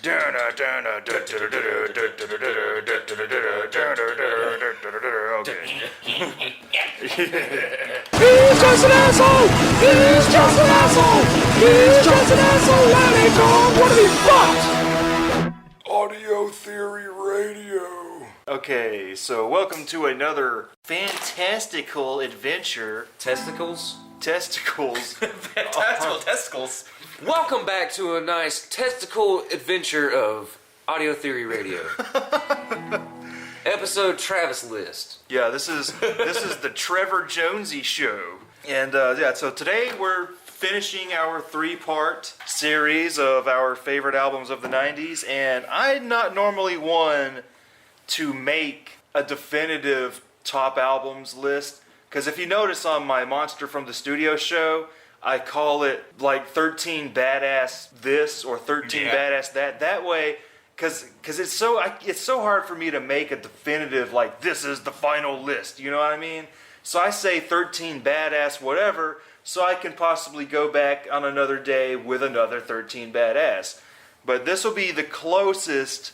He's just an asshole! He's just an asshole! He's just an asshole! That ain't Tom! What have he fucked? Audio Theory Radio. Okay, so welcome to another fantastical adventure. Testicles? Testicles. Fantastical testicles. Welcome back to a nice testicle adventure of Audio Theory Radio. Episode Travis List. Yeah, this is the Trevor Jonesy show. And so today we're finishing our 3-part series of our favorite albums of the 90s, and I'm not normally one to make a definitive top albums list, because if you notice on my Monster from the Studio show, I call it like 13 badass this or 13 badass that. That way, because it's so hard for me to make a definitive, like, this is the final list, you know what I mean? So I say 13 badass whatever, so I can possibly go back on another day with another 13 badass. But this will be the closest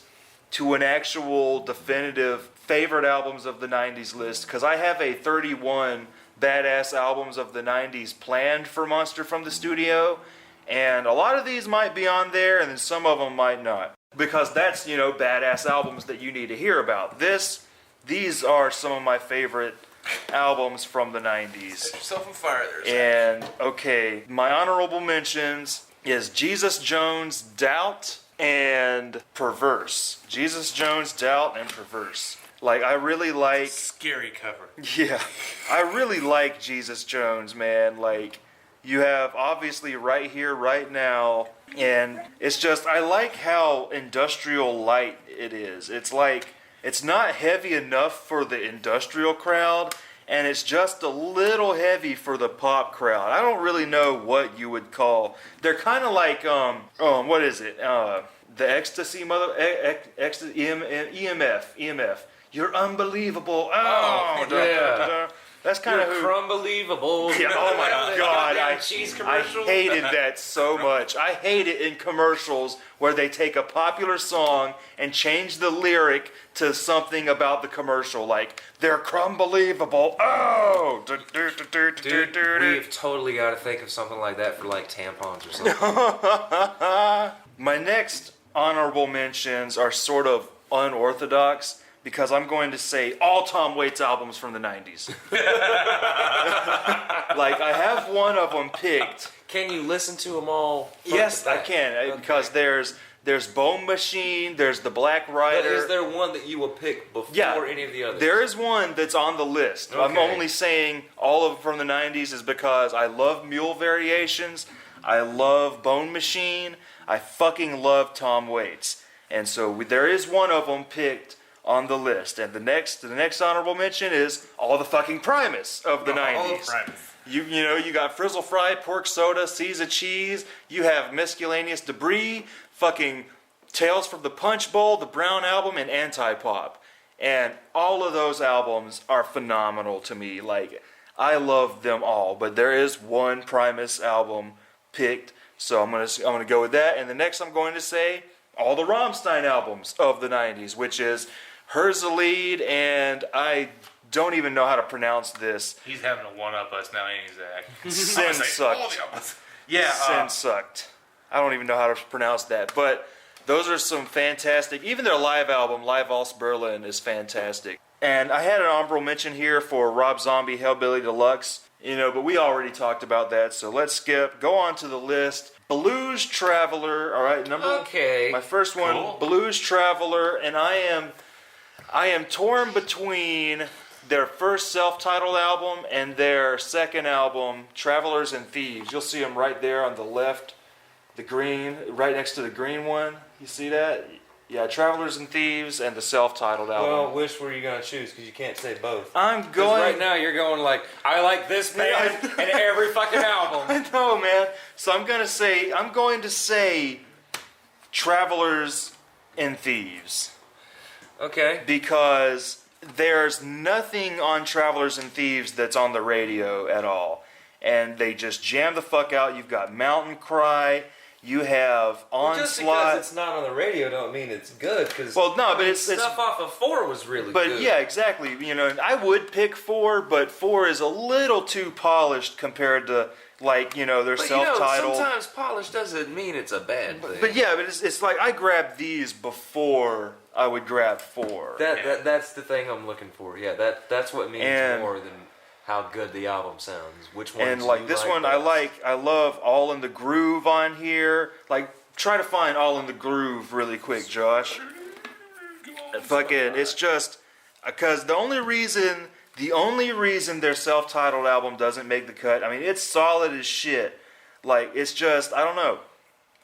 to an actual definitive favorite albums of the 90s list, because I have a 31 badass albums of the 90s planned for Monster from the Studio, and a lot of these might be on there and then some of them might not, because that's, you know, badass albums that you need to hear about. These are some of my favorite albums from the 90s. Set yourself on fire there. And okay, my honorable mentions is Jesus Jones, Doubt, and Perverse. Jesus Jones, Doubt, and Perverse. Like, I really like... Scary cover. Yeah. I really like Jesus Jones, man. Like, you have, obviously, Right Here, Right Now, and it's just, I like how industrial light it is. It's like, it's not heavy enough for the industrial crowd, and it's just a little heavy for the pop crowd. I don't really know what you would call... They're kind of like, what is it? The ecstasy EMF. You're unbelievable. Oh, yeah. That's kind of Crumbelievable. Yeah, oh my God, I commercial. hated that so much. I hate it in commercials where they take a popular song and change the lyric to something about the commercial, like, they're crumbelievable. Oh! Dude, we've totally got to think of something like that for, like, tampons or something. My next honorable mentions are sort of unorthodox, because I'm going to say all Tom Waits albums from the 90s. Like, I have one of them picked. Can you listen to them all? Yes, I can, okay. Because there's Bone Machine, there's The Black Rider. But is there one that you will pick before any of the others? There is one that's on the list. Okay. I'm only saying all of them from the 90s is because I love Mule Variations, I love Bone Machine, I fucking love Tom Waits. And so there is one of them picked on the list. And the next honorable mention is all the fucking Primus of the 90s. All the Primus. You got Frizzle Fry, Pork Soda, Seas of Cheese, you have Miscellaneous Debris, fucking Tales from the Punch Bowl, the Brown Album, and Anti-Pop. And all of those albums are phenomenal to me. Like, I love them all, but there is one Primus album picked, so I'm gonna go with that. And the next I'm going to say all the Rammstein albums of the 90s, which is Herzlied, and I don't even know how to pronounce this. He's having to one-up us now, ain't he, Zach? Sin Sucked. Yeah. Sin Sucked. I don't even know how to pronounce that. But those are some fantastic... Even their live album, Live aus Berlin, is fantastic. And I had an honorable mention here for Rob Zombie, Hellbilly Deluxe. But we already talked about that, so let's skip. Go on to the list. Blues Traveler, all right, my first one, cool. Blues Traveler, and I am torn between their first self-titled album and their second album, Travelers and Thieves. You'll see them right there on the left, the green, right next to the green one. You see that? Yeah, Travelers and Thieves and the self-titled album. Well, which were you going to choose? Because you can't say both. I'm going... right now you're going like, I like this band and every fucking album. I know, man. So I'm going to say Travelers and Thieves. Okay. Because there's nothing on Travelers and Thieves that's on the radio at all. And they just jam the fuck out. You've got Mountain Cry. You have Well, just because Onslaught. it's not on the radio don't mean it's good. Cause, Well, no, but it's stuff off of 4 was really But good. yeah, exactly. You know, I would pick 4, but 4 is a little too polished compared to like their But self-titled. sometimes polish doesn't mean it's a bad thing. But yeah, but it's like I grabbed these before I would grab 4. That's the thing I'm looking for. Yeah, that's what means And- more than how good the album sounds. Which one? And like this one, I love All in the Groove on here. Like, try to find All in the Groove really quick, Josh. Fucking, it's just because the only reason their self-titled album doesn't make the cut. I mean, it's solid as shit. Like, it's just, I don't know.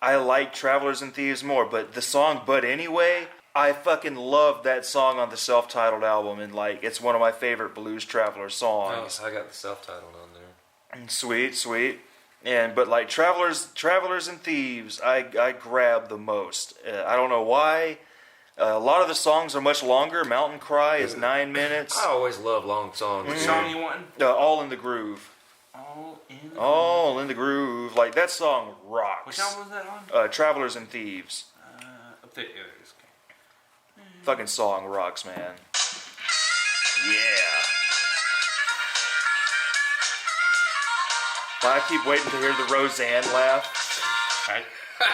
I like Travelers and Thieves more, but the song "But Anyway," I fucking love that song on the self-titled album, and like, it's one of my favorite Blues Traveler songs. Oh, I got the self-titled on there. Sweet. But like Travelers and Thieves, I grab the most. I don't know why. A lot of the songs are much longer. Mountain Cry is 9 minutes. I always love long songs. Which song you wanting? All in the Groove. All in the Groove. Like, that song rocks. Which album was that on? Travelers and Thieves. Up there. Yeah, it is. Fucking song rocks, man. Yeah. I keep waiting to hear the Roseanne laugh. Alright.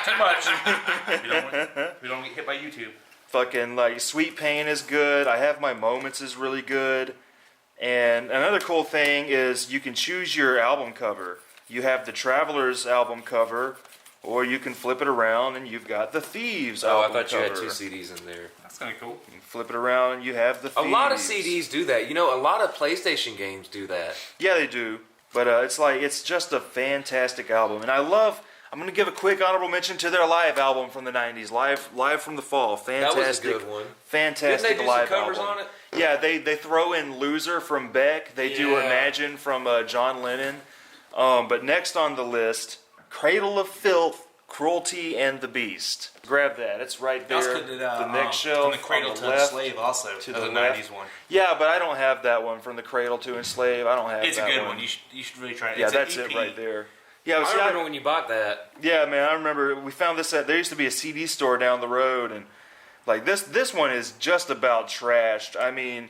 Too much. we don't get hit by YouTube. Fucking like Sweet Pain is good. I Have My Moments is really good. And another cool thing is you can choose your album cover. You have the Travelers album cover, or you can flip it around and you've got the Thieves album cover. I thought you had 2 CDs in there. That's kind of cool. You flip it around and you have the Thieves. A lot of CDs do that. You know, a lot of PlayStation games do that. Yeah, they do. But it's just a fantastic album. And I'm going to give a quick honorable mention to their live album from the 90s. Live from the Fall. Fantastic. That was a good one. Fantastic Didn't they do live some covers album. on it? Yeah, they throw in Loser from Beck. They do Yeah. Imagine from John Lennon. But next on the list, Cradle of Filth, Cruelty and the Beast. Grab that. It's right there. The next shelf. From the Cradle on the to left. Slave also. to That was the a left. 90s one. Yeah, but I don't have that one. From the Cradle to Enslave. I don't have It's that a good one. You should really try it. Yeah, It's an that's EP. it right there. Yeah, I see, remember when you bought that. yeah, man, I remember we found this at, there used to be a CD store down the road, and like this one is just about trashed. I mean,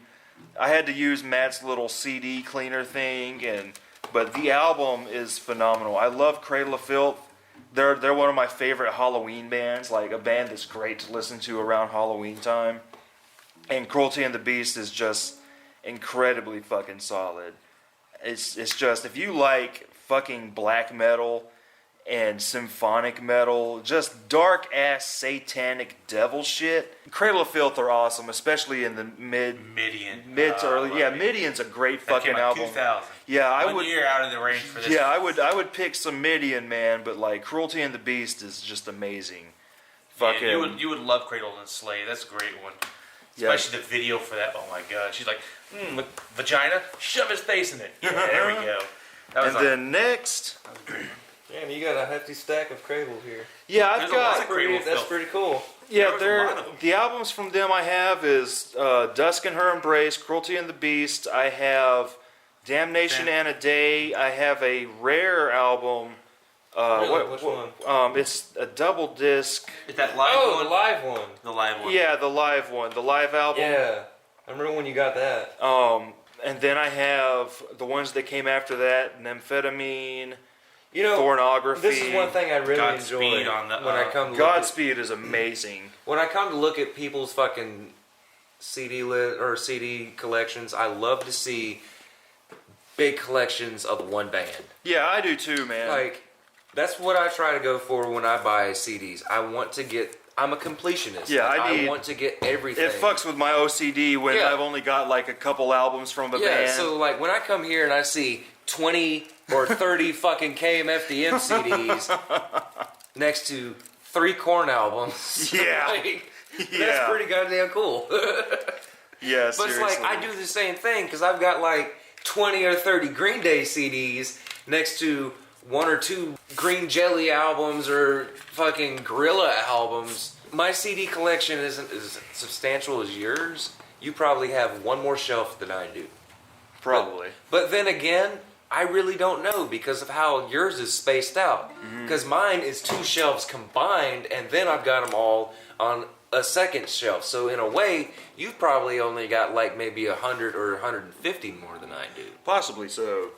I had to use Matt's little CD cleaner thing, but the album is phenomenal. I love Cradle of Filth. They're one of my favorite Halloween bands, like a band that's great to listen to around Halloween time. And Cruelty and the Beast is just incredibly fucking solid. It's just, if you like fucking black metal and symphonic metal, just dark ass satanic devil shit, Cradle of Filth are awesome, especially in the mid to early. Yeah, Midian's a great That fucking came out album. 2000. Yeah, I One would. year out of the range for this. Yeah, I would pick some Midian, man, but like Cruelty and the Beast is just amazing. Fucking Yeah, you would love Cradle and Slave. That's a great one. Yeah. Especially the video for that. Oh my god. She's like, look, vagina, shove his face in it. Yeah, there we go. That was and then next, Damn, you got a hefty stack of Cradle here. yeah, I've There's a lot got of Cradle That's Filth. pretty cool. yeah, There's a they're lot of them. the albums from them I have is Dusk and Her Embrace, Cruelty and the Beast. I have Damnation and a Day. I have a rare album. Really? Which one? It's a double disc. Is that live Oh, one? the live one. The live one. Yeah, the live one, the live album. Yeah. I remember when you got that. And then I have the ones that came after that: Amphetamine, You know, Pornography. this is one thing I really Godspeed enjoy on the, when I come to look Godspeed is amazing. when I come to look at people's fucking CD or CD collections. I love to see big collections of one band. Yeah, I do too, man. Like, that's what I try to go for when I buy CDs. I want to get. I'm a completionist. Yeah, Like, I need- want to get everything. it fucks with my OCD when Yeah. I've only got like a couple albums from a Yeah, band. so like when I come here and I see 20 or 30 fucking KMFDM CDs next to 3 Korn albums, Yeah. like, Yeah. that's pretty goddamn cool. Yeah, But it's like seriously. I do the same thing because I've got like 20 or 30 Green Day CDs next to 1 or 2 Green Jelly albums or fucking Gorilla albums. My CD collection isn't as substantial as yours. You probably have one more shelf than I do. Probably. But then again, I really don't know because of how yours is spaced out. Because mine is 2 shelves combined, and then I've got them all on a second shelf. So in a way, you've probably only got like maybe 100 or 150 more than I do. Possibly so.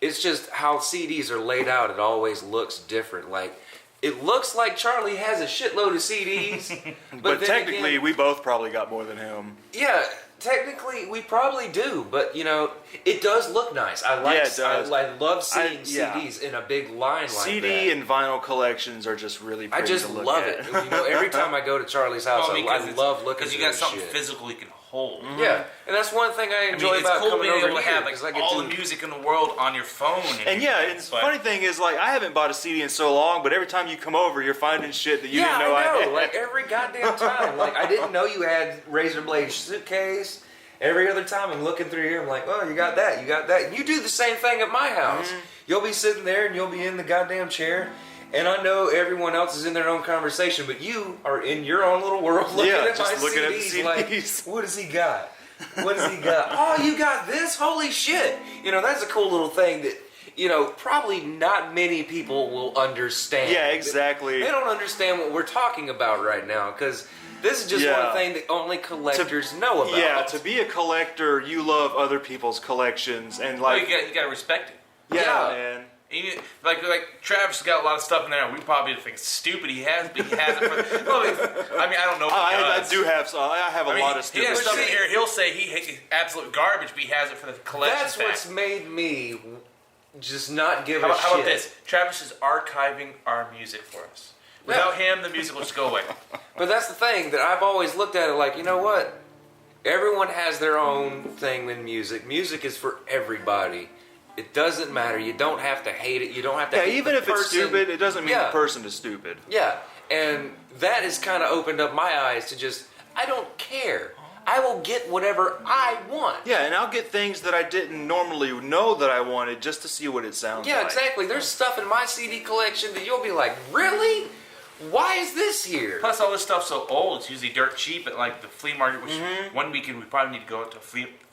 It's just how CDs are laid out. It always looks different. Like, it looks like Charlie has a shitload of CDs, But then technically, again, we both probably got more than him. yeah, technically we probably do. But you know, it does look nice. I like. Yeah, it does. I love seeing yeah. CDs in a big line like CD that. and vinyl collections are just really pretty I just to look love at. it. You know, every time I go to Charlie's house, Well, I love looking because you through got his something shit. physical you can hold. Yeah, and that's one thing I I enjoy mean, it's about cool coming being over able to here, have like 'cause I get all to- the music in the world on your phone. And yeah, everything. and the But- funny thing is, like, I haven't bought a CD in so long, but every time you come over, you're finding shit that you didn't know I know. had. Like every goddamn time. Like I didn't know you had razor blade suitcase. Every other time I'm looking through here, I'm like, oh, you got that, you got that. And you do the same thing at my house. You'll be sitting there and you'll be in the goddamn chair. And I know everyone else is in their own conversation, but you are in your own little world looking Yeah, at just my looking at the CDs. Like, CDs. what does he got? What does he got? Oh, you got this? Holy shit. You know, that's a cool little thing that, you know, probably not many people will understand. Yeah, exactly. They don't understand what we're talking about right now, because this is just Yeah. one thing that only collectors know about. Yeah, to be a collector, you love other people's collections, and Well, like, you gotta respect it. yeah, Yeah. man. Even, like Travis has got a lot of stuff in there. We probably think it's stupid. He has, but he has it. For, well, I mean, I don't know. If he I does. do have some. I have a I mean, lot of he stupid has stuff stuff. in here. He'll say he hates absolute garbage, but he has it for the collection. That's what's fact. made me just not give How a about, shit. how about this? Travis is archiving our music for us. Without him, the music will just go away. But that's the thing that I've always looked at it like, you know what? Everyone has their own thing in music. Music is for everybody. It doesn't matter. You don't have to hate it. You don't have to Yeah, hate even the if it's person. stupid, it doesn't mean Yeah. the person is stupid. Yeah, and that has kind of opened up my eyes to just, I don't care. I will get whatever I want. Yeah, and I'll get things that I didn't normally know that I wanted just to see what it sounds Yeah, like. exactly. There's stuff in my CD collection that you'll be like, really? Why is this here? Plus, all this stuff's so old. It's usually dirt cheap at like the flea market. Which one weekend we probably need to go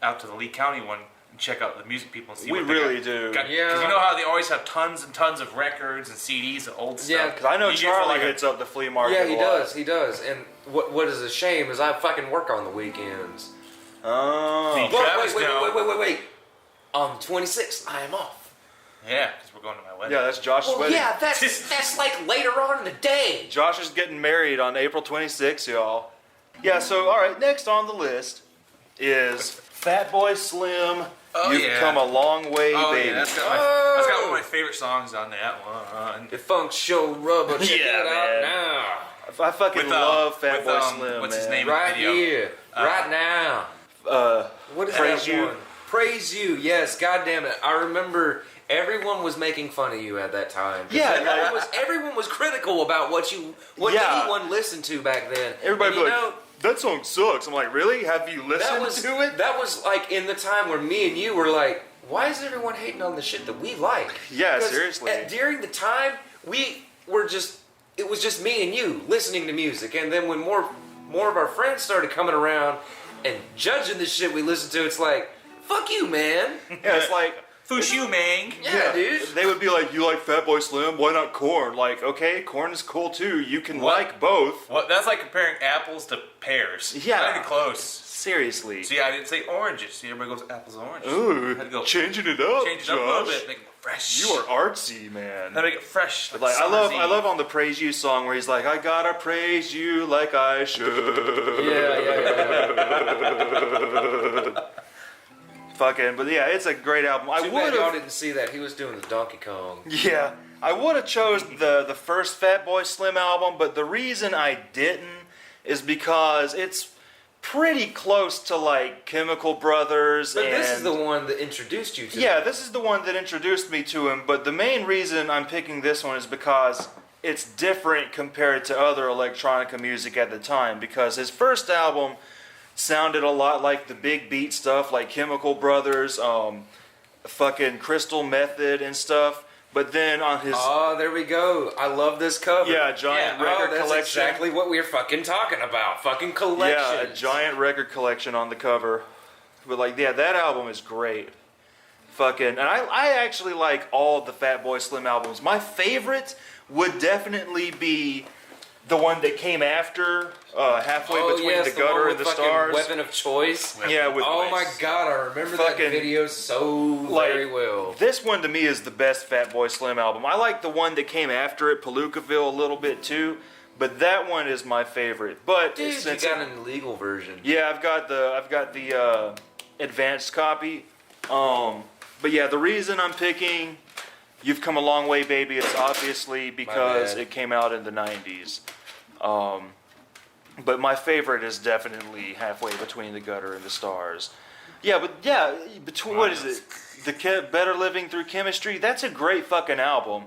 out to the Lee County one and check out the music people and see We what they really got. do. Because Yeah. you know how they always have tons and tons of records and CDs and old stuff. Yeah, Because I know You get for Charlie like a- hits up the flea market Yeah, a he lot. does. He does. And what is a shame is I fucking work on the weekends. Oh. See, But Travis now- wait. On the 26th, I am off. Yeah, because we're going to my wedding. Yeah, that's Josh's Well, wedding. yeah, that's like later on in the day. Josh is getting married on April 26th, y'all. Yeah, so, all right, next on the list is Fatboy Slim. Oh, You've yeah. come a long way, Oh baby. yeah, that's got one of my favorite songs on that one. The funk show rubber, check Yeah, it man. out now. I fucking love Fatboy Slim, what's man. his name? Right Video. here, right now. What is Praise that You. one? Praise You, yes, goddamn it. I remember everyone was making fun of you at that time. 'Cause Yeah, everyone was critical about what Yeah. anyone listened to back then. Everybody And be like, that song sucks. I'm like, really? Have you listened to it? That was like in the time where me and you were like, why is everyone hating on the shit that we like? Yeah, Because seriously. during the time, it was just me and you listening to music. And then when more of our friends started coming around and judging the shit we listened to, it's like, fuck you, man. Yeah, it's like, Fushu Mang. Yeah, dude. They would be like, you like Fatboy Slim? Why not Corn? Like, okay, Corn is cool too. You can What? like both. What? That's like comparing apples to pears. Yeah. Not even close. Seriously. See, I didn't say oranges. See, everybody goes apples and oranges. Ooh, Had to go changing it up, change it Josh. up a little bit, make it fresh. You are artsy, man. Gotta make it fresh. Like I summer's love Eve. on the Praise You song where he's like, I gotta praise you like I should. Yeah. Fucking, but yeah, it's a great album. I Too would bad y'all have, didn't see that. He was doing the Donkey Kong. yeah, I would have chose the first Fatboy Slim album, but the reason I didn't is because it's pretty close to like Chemical Brothers. But and this is the one that introduced you to yeah, this is the one that introduced me to him, but the main reason I'm picking this one is because it's different compared to other electronica music at the time, because his first album sounded a lot like the big beat stuff, like Chemical Brothers, fucking Crystal Method and stuff, but then on his... Oh, there we go. I love this cover. yeah, giant record that's collection. exactly what we were fucking talking about. Fucking collection. Yeah, a giant record collection on the cover. But like, yeah, that album is great. Fucking, and I actually like all the Fatboy Slim albums. My favorite would definitely be the one that came after, halfway between the gutter and the stars. Weapon of choice. Yeah, with Oh my god, I remember that fucking- video so very well. This one to me is the best Fatboy Slim album. I like the one that came after it, Palookaville, a little bit too, but that one is my favorite. But Dude, you since got an illegal version. yeah, I've got the advanced copy. But yeah, the reason I'm picking You've Come a Long Way, Baby, it's obviously because bad. it came out in the 90s. But my favorite is definitely Halfway Between the Gutter and the Stars. Yeah, but yeah, between what is it? Better Living Through Chemistry. That's a great fucking album.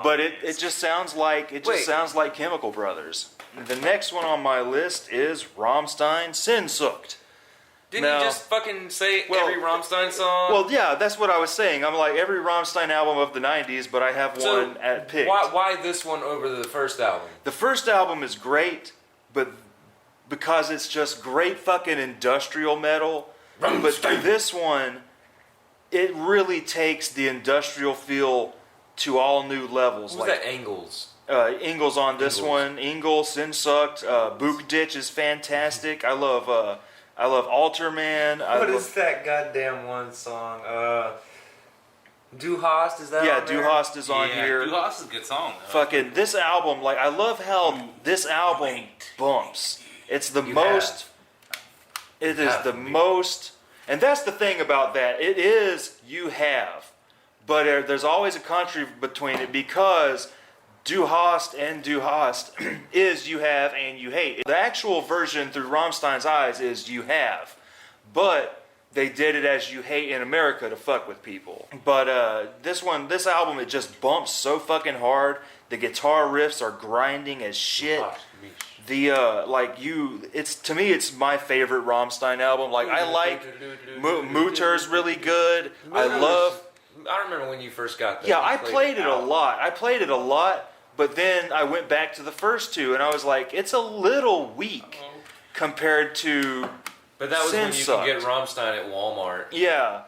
But it just sounds like sounds like Chemical Brothers. The next one on my list is Rammstein, Sehnsucht. Didn't Now- you just fucking say Well- every Rammstein song? Well, yeah, that's what I was saying. I'm like every Rammstein album of the 90s, but I have one at picked. Why this one over the first album? The first album is great, but because it's just great fucking industrial metal. But this one, it really takes the industrial feel to all new levels. What was that, Angles? Ingles on this Ingles. one. Ingles, Sehnsucht, Book Ditch is fantastic. I love Alterman. What is that goddamn one song? Du Hast, is that Yeah, on there? Du Hast is on here. Du Hast is a good song, though. Fucking this album, like I love how this album bumps. It's the most. It is the most, and that's the thing about that. It is You Have, but there's always a country between it because Du Hast and Du Hast is You Have and You Hate. The actual version through Rammstein's eyes is You Have, but they did it as You Hate in America to fuck with people. But this album, it just bumps so fucking hard. The guitar riffs are grinding as shit. The it's to me, it's my favorite Rammstein album. Like I like Mutter's really good. I remember when you first got that. Yeah, You I played it a out. lot. I played it a lot, but then I went back to the first two, and I was like, it's a little weak compared to. But that was when you Sehnsucht. could get Rammstein at Walmart. Yeah,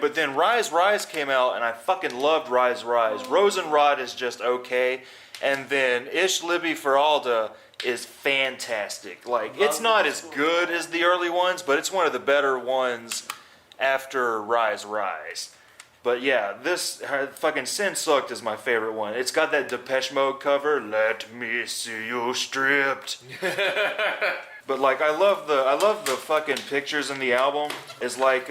but then Rise Rise came out, and I fucking loved Rise Rise. Rosenrod is just okay, and then Ich Liebe für Alda is fantastic. Like, it's not as good as the early ones, but it's one of the better ones after Rise Rise. But yeah, this fucking Sehnsucht is my favorite one. It's got that Depeche Mode cover, "Let me see you stripped." But like, I love the fucking pictures in the album. It's like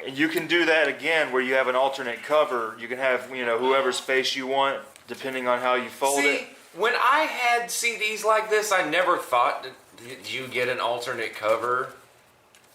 you can do that again where you have an alternate cover. You can have whoever's face you want depending on how you fold it. When I had CDs like this, I never thought that you get an alternate cover.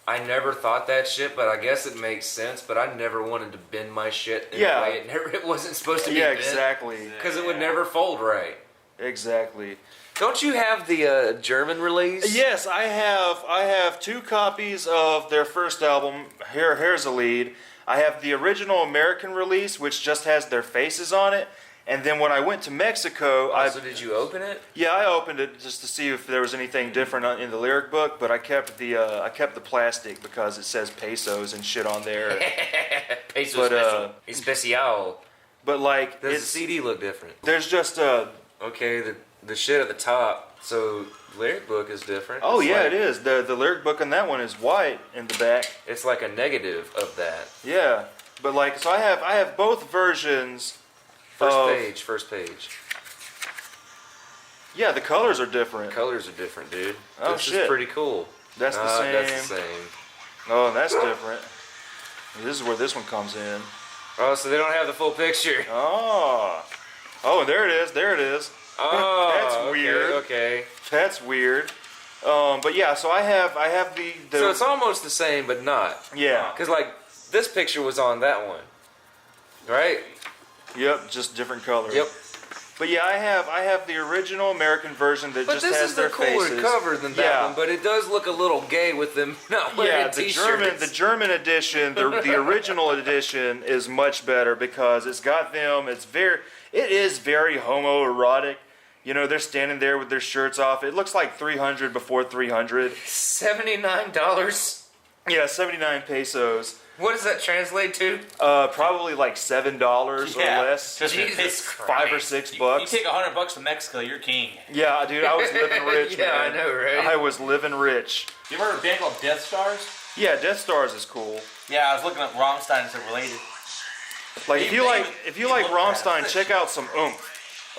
I never thought that shit, but I guess it makes sense. But I never wanted to bend my shit in a way it wasn't supposed to be bent. Exactly. Because it would never fold right. Exactly. Don't you have the German release? Yes, I have 2 copies of their first album. Here's a lead. I have the original American release, which just has their faces on it. And then when I went to Mexico, So did you open it? Yeah, I opened it just to see if there was anything different in the lyric book, but I kept the plastic because it says pesos and shit on there. Peso special. Especial. But like, Does the CD look different? there's just Okay, the shit at the top. So lyric book is different. oh It's yeah, like, it is. The lyric book on that one is white in the back. It's like a negative of that. Yeah, but like, so I have both versions. First page. Yeah, the colors are different. Colors are different, dude. Oh, this shit. is pretty cool. That's the same. That's the same. Oh, that's different. This is where this one comes in. Oh, so they don't have the full picture. Oh, there it is. There it is. Oh, That's okay, weird. Okay. That's weird. But yeah, so I have the So it's almost the same, but not. yeah. Because like this picture was on that one, right? Yep, just different colors. Yep. But yeah, I have the original American version that But just this has is their the cooler faces. cover than that Yeah. one. But it does look a little gay with them not wearing Yeah, t-shirts. the German edition, the original edition is much better because it's got them. It is very homoerotic. They're standing there with their shirts off. It looks like 300 before 300. $79. Yeah, 79 pesos. What does that translate to? Probably like $7 or less. Jesus $5 or $6. You take $100 to Mexico, you're king. Yeah, dude, I was living rich. Yeah, man. I know, right? I was living rich. You ever heard of a band called Death Stars? Yeah, Death Stars is cool. Yeah, I was looking up Rammstein and it's related. Like They- if you like they look Rammstein, bad. check out some Oomph.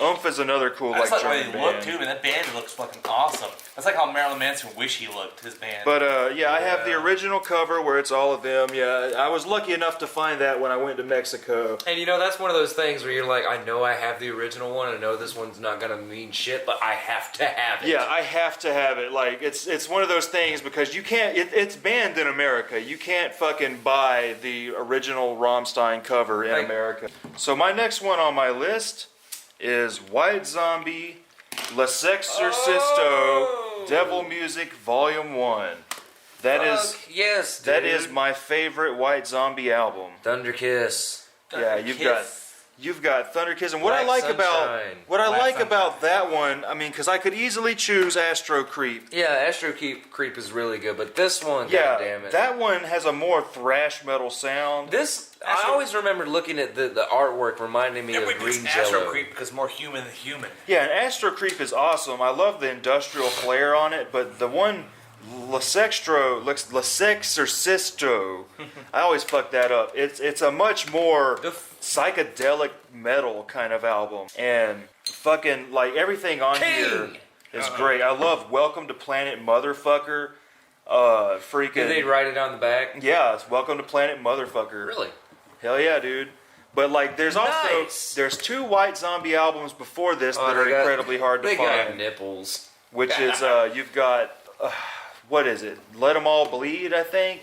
Oomph is another cool I just like the way German they look band. too, man. That band looks fucking awesome. That's like how Marilyn Manson wish he looked, his band. But yeah, I have the original cover where it's all of them. Yeah, I was lucky enough to find that when I went to Mexico. And you know, that's one of those things where you're like, I know I have the original one, I know this one's not gonna mean shit, but I have to have it. Yeah, I have to have it. Like it's one of those things because you can't. It's banned in America. You can't fucking buy the original Rammstein cover in Like- America. So my next one on my list is White Zombie, La Sexorcisto, Oh! Devil Music Volume 1. That is yes, dude. that is my favorite White Zombie album. Thunder Kiss. Yeah, you've got Thunder Kiss, and what I Black like about Sunshine. what I Black like Sunshine. about that one, I mean, because I could easily choose Astro Creep. Yeah, Astro Creep is really good, but this one, Yeah, goddamn it. that one has a more thrash metal sound. I always remember looking at the artwork reminding me of Everybody Green thinks Astro Jello. Creep because more human than human. Yeah, and Astro Creep is awesome. I love the industrial flair on it, but the one La Sexorcisto, I always fuck that up. It's a much more psychedelic metal kind of album, and fucking like everything on here is great. I love Welcome to Planet Motherfucker. Freaking. Did they write it on the back? Yeah, it's Welcome to Planet Motherfucker. Really? Hell yeah, dude. But like, there's Nice. there's 2 White Zombie albums before this that are incredibly hard to They got find. nipples. Which is you've got what is it? Let 'Em All Bleed, I think.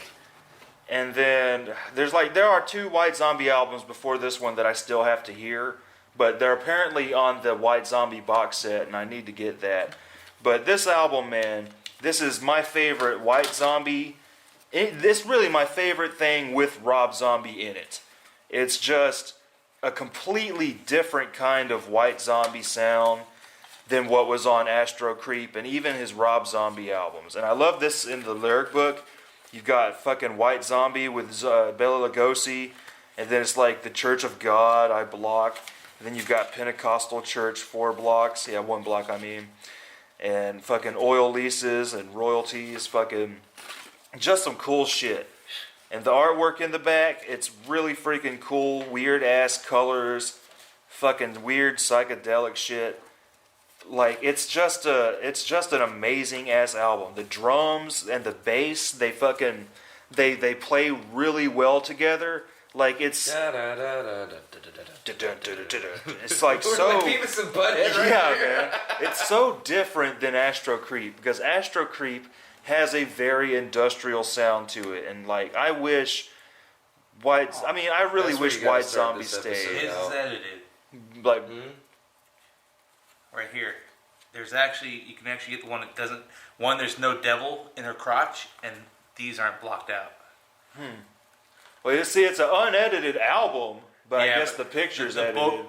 And then there are 2 White Zombie albums before this one that I still have to hear, but they're apparently on the White Zombie box set, and I need to get that. But this album, man, this is my favorite White Zombie. This really my favorite thing with Rob Zombie in it. It's just a completely different kind of White Zombie sound than what was on Astro Creep and even his Rob Zombie albums. And I love this in the lyric book. You've got fucking White Zombie with Bela Lugosi, and then it's like the Church of God, I block. And then you've got Pentecostal Church, 4 blocks. Yeah, 1 block, I mean. And fucking oil leases and royalties, fucking just some cool shit. And the artwork in the back, it's really freaking cool, weird ass colors, fucking weird psychedelic shit. Like it's just an amazing ass album. The drums and the bass, they play really well together. Like it's it's like We're so like Beavis and Butthead right yeah, here. man. It's so different than Astro Creep because Astro Creep has a very industrial sound to it, and like I really That's where wish you gotta White start Zombie this episode. stayed. His know. is edited Like right here. There's actually, you can actually get the one that doesn't. One, there's no devil in her crotch, and these aren't blocked out. well, you see, it's an unedited album, but I Yeah, guess but the pictures the edited. book,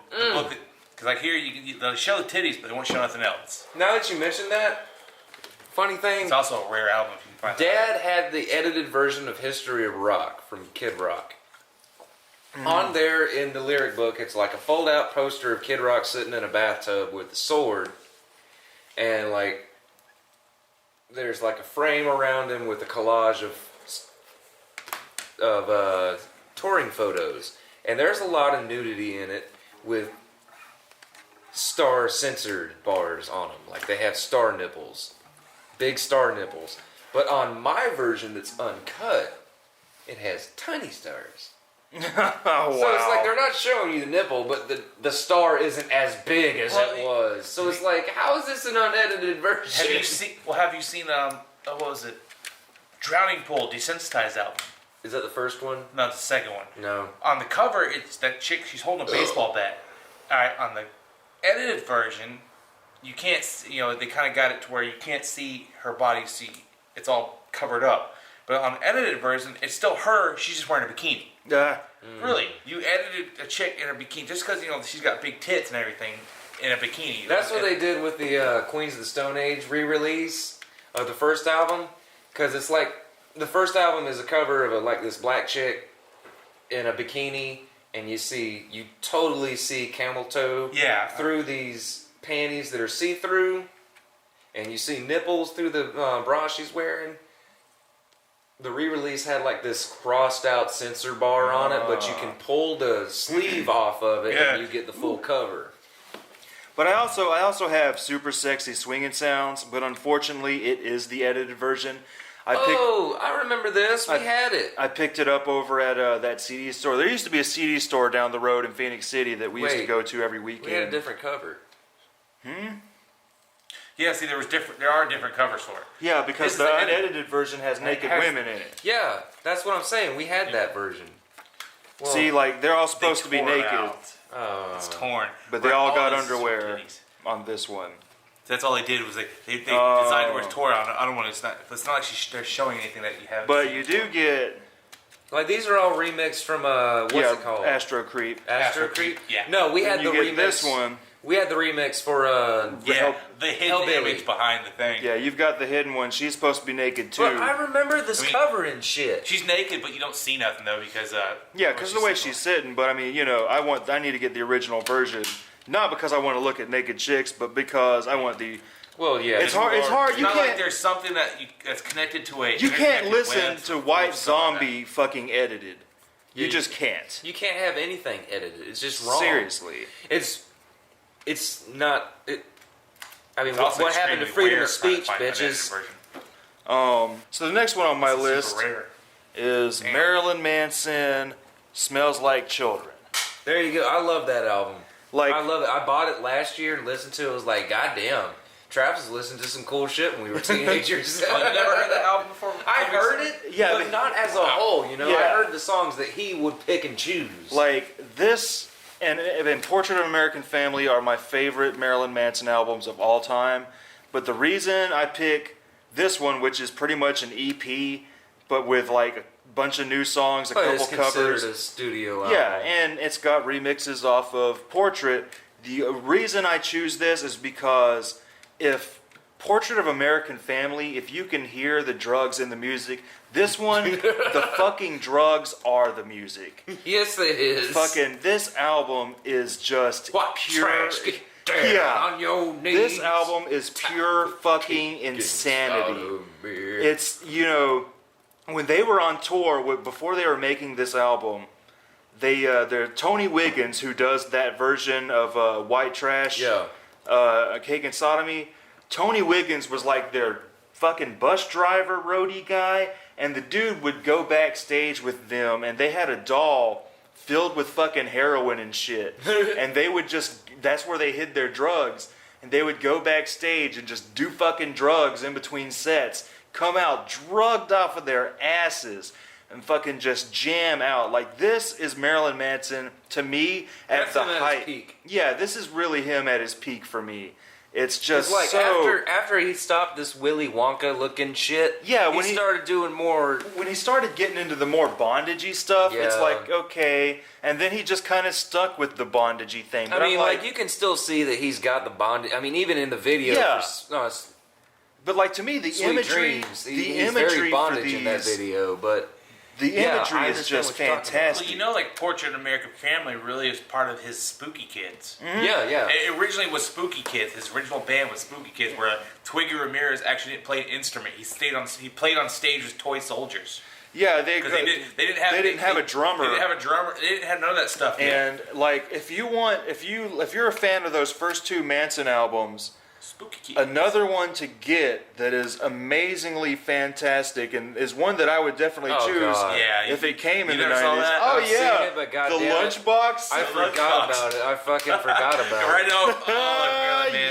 because like here, they'll show the titties, but they won't show nothing else. Now that you mentioned that, funny thing, It's also a rare album if you can find Dad had the edited version of History of Rock from Kid Rock. On there in the lyric book, it's like a fold-out poster of Kid Rock sitting in a bathtub with a sword, and like there's like a frame around him with a collage of touring photos, and there's a lot of nudity in it with star censored bars on them, like they have star nipples, big star nipples. But on my version that's uncut, it has tiny stars. Oh wow! So it's like they're not showing you the nipple, but the star isn't as big as Well, it was. So it's like, how is this an unedited version? Have you seen? Well, have you seen? What was it? Drowning Pool Desensitized album. Is that the first one? No, it's the second one. No. On the cover, it's that chick. She's holding a baseball bat. All right. On the edited version, you can't. They kind of got it to where you can't see her body. It's all covered up. But on the edited version, it's still her. She's just wearing a bikini. Really, you edited a chick in a bikini just because she's got big tits and everything in a bikini. That's what they did with the Queens of the Stone Age re-release of the first album, because it's like the first album is a cover of like this black chick in a bikini, and you totally see camel toe through these panties that are see-through, and you see nipples through the bra she's wearing. The re-release had like this crossed out censor bar on it, but you can pull the sleeve off of it and you get the full cover. But I also have super sexy swinging sounds, but unfortunately it is the edited version. I remember this. We had it. I picked it up over at that CD store. There used to be a CD store down the road in Phoenix City that we used to go to every weekend. We had a different cover. Yeah, see, there are different covers for it. Yeah, because the unedited version has naked women in it. Yeah, that's what I'm saying. We had that version. Well, see, like, they're all supposed to be naked. It's torn. But they all got underwear on this one. That's all they did was they designed it where it's torn. I don't want to. It's not like they're showing anything that you have. But you do get. Like, these are all remixed from what's it called? Astro Creep. Astro Creep. Yeah. No, we had the remix. This one. We had the remix for the hidden image behind the thing. Yeah, you've got the hidden one. She's supposed to be naked too. But I remember this cover and shit. She's naked, but you don't see nothing though because because the way she's sitting. But I mean, I need to get the original version, not because I want to look at naked chicks, but because I want the. Well, yeah, it's hard. It's hard. You not can't. Like there's something that's connected to a. You can't listen to White Zombie fucking edited. You just can't. You can't have anything edited. It's just wrong. Seriously, it's not. I mean, what happened to freedom of speech, bitches? So the next one on my list is Marilyn Manson, "Smells Like Children." There you go. I love that album. Like, I love it. I bought it last year and listened to it. I was like, God damn. Travis listened to some cool shit when we were teenagers. Well, you never heard that album before? I heard it, but not as a whole. I heard the songs that he would pick and choose. Like this and Portrait of an American Family are my favorite Marilyn Manson albums of all time. But the reason I pick this one, which is pretty much an EP, but with like a bunch of new songs, a couple it's covers. Considered a studio album. Yeah, and it's got remixes off of Portrait. The reason I choose this is because if Portrait of American Family, if you can hear the drugs in the music, this one, the fucking drugs are the music. Yes, it is. Fucking, this album is just pure. Trash, get down on your knees. This album is pure fucking insanity. It's, when they were on tour, before they were making this album, they're Tony Wiggins, who does that version of White Trash. Yeah. Cake and Sodomy. Tony Wiggins was like their fucking bus driver roadie guy, and the dude would go backstage with them, and they had a doll filled with fucking heroin and shit, and they would that's where they hid their drugs, and they would go backstage and just do fucking drugs in between sets, come out drugged off of their asses, and fucking just jam out. Like, this is Marilyn Manson to me at the height. His peak. Yeah, this is really him at his peak for me. It's just like so. After he stopped this Willy Wonka looking shit. Yeah, when he started doing more. When he started getting into the more bondagey stuff, it's like okay, and then he just kind of stuck with the bondagey thing. But I mean, like you can still see that he's got the bondage. I mean, even in the video. Yeah. But like to me, the imagery, Dreams. He's imagery very bondage for these, in that video, but. The imagery is just fantastic. Well, like Portrait of an American Family really is part of his Spooky Kids. Mm-hmm. Yeah. It originally was Spooky Kids. His original band was Spooky Kids, where Twiggy Ramirez actually didn't play an instrument. He played on stage with toy soldiers. Yeah, they didn't have a drummer. They didn't have a drummer. They didn't have none of that stuff. And like, if you're a fan of those first two Manson albums. Spooky Kids. Another one to get that is amazingly fantastic and is one that I would definitely choose if it came in the 90s. Oh I've seen it, but the Lunchbox. I forgot about it. I fucking forgot about it. Right now,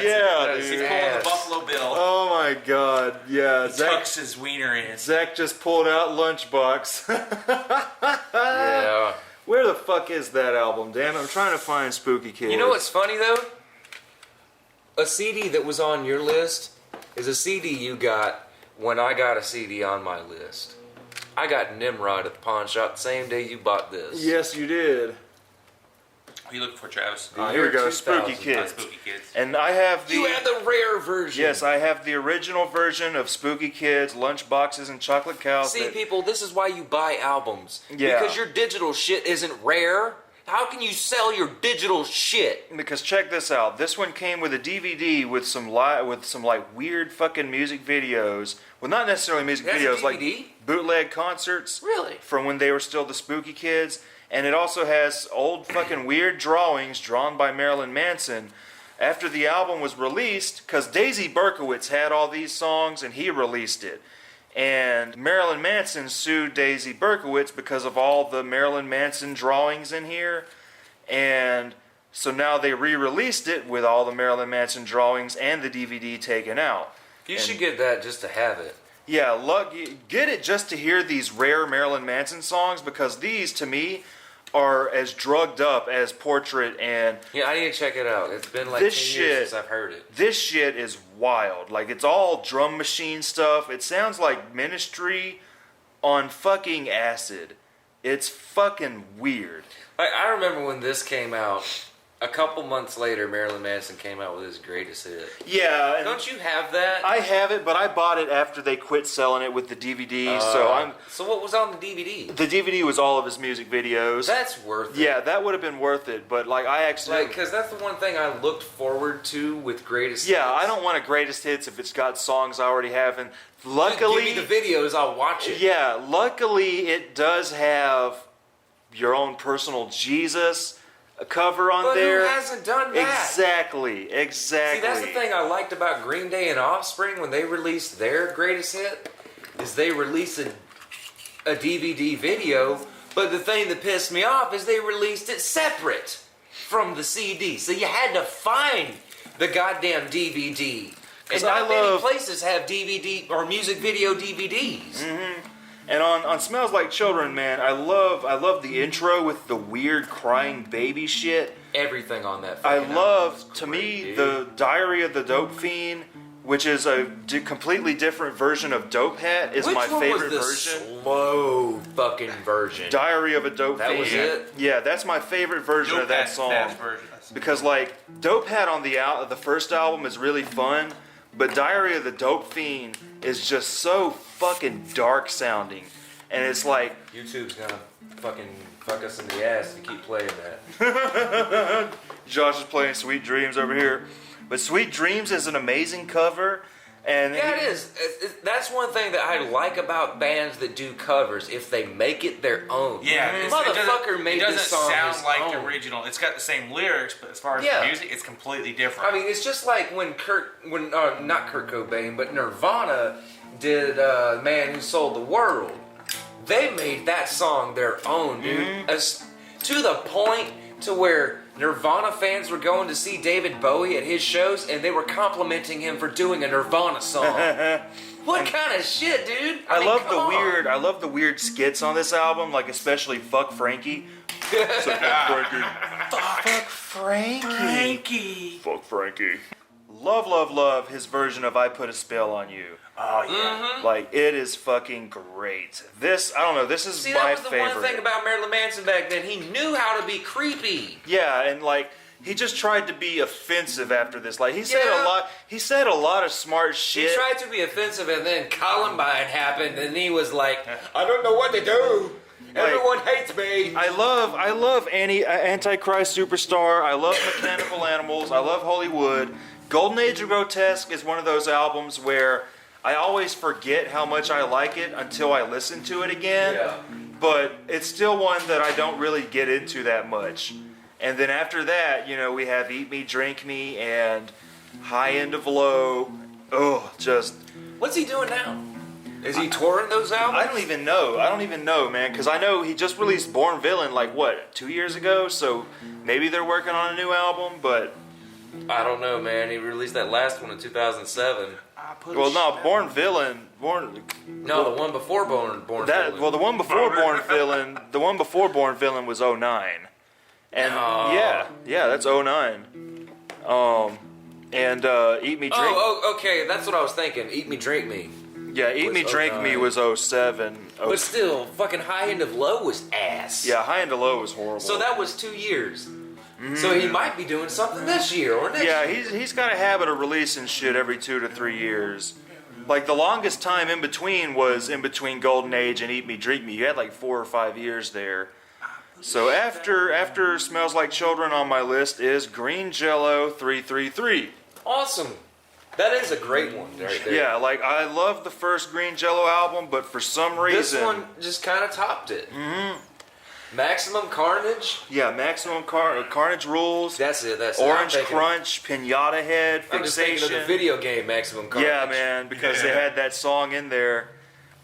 yeah, he's pulling the Buffalo Bill. Oh my God, yeah. He tucks his wiener in. Zach just pulled out Lunchbox. Yeah. Where the fuck is that album? Damn it, I'm trying to find Spooky Kids. You know what's funny though? A CD that was on your list is a CD you got when I got a CD on my list. I got Nimrod at the pawn shop the same day you bought this. Yes, you did. What are you looking for, Travis? Here we go, 2000. Spooky Kids. Spooky Kids. And I have the... You had the rare version. Yes, I have the original version of Spooky Kids, Lunchboxes, and Chocolate Cows. See, people, this is why you buy albums. Yeah. Because your digital shit isn't rare. How can you sell your digital shit? Because check this out. This one came with a DVD with some like weird fucking music videos. Well, not necessarily music That's a videos, DVD? like bootleg concerts. Really? From when they were still the Spooky Kids. And it also has old fucking weird drawings drawn by Marilyn Manson. After the album was released, because Daisy Berkowitz had all these songs and he released it. And Marilyn Manson sued Daisy Berkowitz because of all the Marilyn Manson drawings in here. And so now they re-released it with all the Marilyn Manson drawings and the DVD taken out. You should get that just to have it. Yeah, get it just to hear these rare Marilyn Manson songs, because these, to me, are as drugged up as Portrait and... Yeah, I need to check it out. It's been like This 10 years shit- since I've heard it. This shit is wild. Like, it's all drum machine stuff. It sounds like Ministry on fucking acid. It's fucking weird. Like, I remember when this came out, a couple months later, Marilyn Manson came out with his greatest hit. Yeah, and Don't you have that? I have it, but I bought it after they quit selling it with the DVD. So what was on the DVD? the DVD was all of his music videos. That's worth it. Yeah, that would have been worth it. But like, I actually Because that's the one thing I looked forward to with greatest yeah, hits. I don't want a greatest hits if it's got songs I already have. And Just luckily, give me the videos, I'll watch it. yeah, luckily it does have your own personal Jesus cover on But there. who hasn't done that? Exactly. See, that's the thing I liked about Green Day and Offspring when they released their greatest hit, is they released a DVD video, but the thing that pissed me off is they released it separate from the CD. So you had to find the goddamn DVD. And not many places have DVD or music video DVDs. Mm-hmm. And on Smells Like Children, man, I love the intro with the weird crying baby shit. Everything on that. I fucking love, album is to great, me, dude. the Diary of the Dope Fiend, which is a completely different version of Dope Hat, is Which my one favorite was the version. slow fucking version? Diary of a Dope That Fiend. was it? Yeah, that's my favorite version of that song. Fast version. Because like Dope Hat on the first album is really fun, but Diary of the Dope Fiend is just so fucking dark sounding, and it's like YouTube's gonna fucking fuck us in the ass if you keep playing that. Josh is playing Sweet Dreams over here, but Sweet Dreams is an amazing cover, and Yeah, it is. That's one thing that I like about bands that do covers. If they make it their own. Yeah, Motherfucker made it doesn't this song sound his like own. the original. It's got the same lyrics, but as far as Yeah. the music, it's completely different. I mean, it's just like when not Kurt Cobain, but Nirvana did Man Who Sold the World. They made that song their own, dude. To the point to where Nirvana fans were going to see David Bowie at his shows, and they were complimenting him for doing a Nirvana song. What kind of shit, dude? I mean, love come the on. weird. I love the weird skits on this album, like especially "Fuck Frankie." It's like, Fuck Frankie. Fuck Frankie. Fuck Frankie. Love his version of "I Put a Spell on You." oh yeah. Like, it is fucking great. This, I don't know. This is See, my that was the favorite. one thing about Marilyn Manson back then. He knew how to be creepy. Yeah, and like he just tried to be offensive after this. Like he said Yeah. a lot. He said a lot of smart shit. He tried to be offensive, and then Columbine happened, and he was like, I don't know what to do. Everyone hates me. I love Antichrist Superstar. I love Mechanical Animals. I love Hollywood. Golden Age of Grotesque is one of those albums where I always forget how much I like it until I listen to it again. Yeah. But it's still one that I don't really get into that much. And then after that, you know, we have Eat Me, Drink Me, and High End of Low. Oh, just... What's he doing now? Is he touring those albums? I don't even know, man, because I know he just released Born Villain, like, what, 2 years ago? So maybe they're working on a new album, but... I don't know, man. He released that last one in 2007. Well, no, Born Villain... No, the one before Born Villain. Well, the one before Born Villain was 09. And, Oh. yeah, that's 09. And Eat Me, Drink... Oh, okay. That's what I was thinking. Eat Me, Drink Me. Yeah, Eat Me, was Drink Me 09. was 07. But still, fucking High End of Low was ass. Yeah, High and Low was horrible. So that was 2 years. So he might be doing something this year or next Yeah, year. he's got a habit of releasing shit every 2 to 3 years. Like the longest time in between was in between Golden Age and Eat Me, Drink Me. You had like 4 or 5 years there. So after Smells Like Children on my list is Green Jello 333. Awesome. That is a great one right there. Yeah, like I love the first Green Jello album, but for some reason This one just kind of topped it. Maximum Carnage. yeah, Maximum Carnage Rules. That's it. That's Orange it. I'm thinking- Crunch, Pinata Head, I'm just thinking of the Fixation. video game Maximum Carnage. Yeah, man, because they had that song in there,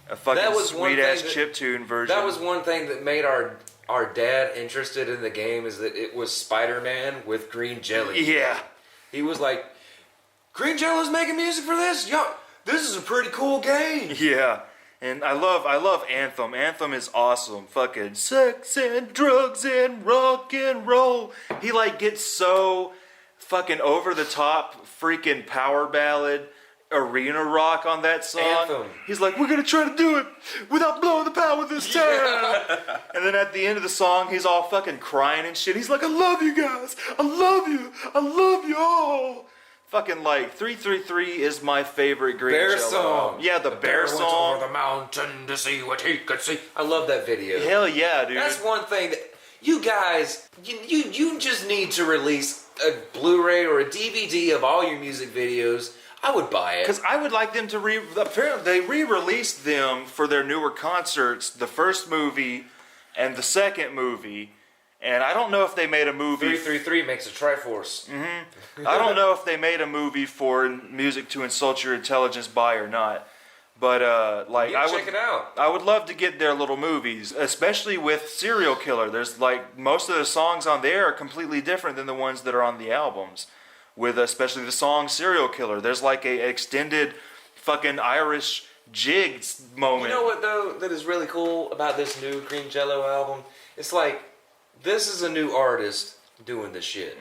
a fucking That was one sweet ass thing that- chiptune version. That was one thing that made our dad interested in the game, is that it was Spider-Man with green jelly. Yeah. He was like, Green Jello's making music for this? Yo, this is a pretty cool game. Yeah. And I love Anthem. Anthem is awesome. Fucking sex and drugs and rock and roll. He like gets so fucking over the top freaking power ballad arena rock on that song. Anthem. He's like, we're gonna try to do it without blowing the power this time. And then at the end of the song, he's all fucking crying and shit. He's like, I love you guys. I love you. I love you all. Fucking like 333 is my favorite Green Bear Jello song. album. Yeah, the bear Went song. over the mountain to see what he could see. I love that video. Hell yeah, dude. That's one thing that you guys, you just need to release a Blu-ray or a DVD of all your music videos. I would buy it. Because I would like them to apparently they re-released them for their newer concerts, the first movie and the second movie. And I don't know if they made a movie. 333 makes a Triforce. I don't know if they made a movie for Music to Insult Your Intelligence by or not. But like Yeah, check it out. I would love to get their little movies, especially with Serial Killer. There's like most of the songs on there are completely different than the ones that are on the albums. With especially the song Serial Killer, there's like a extended fucking Irish jigs moment. You know what though that is really cool about this new Green Jello album? It's like, this is a new artist doing this shit.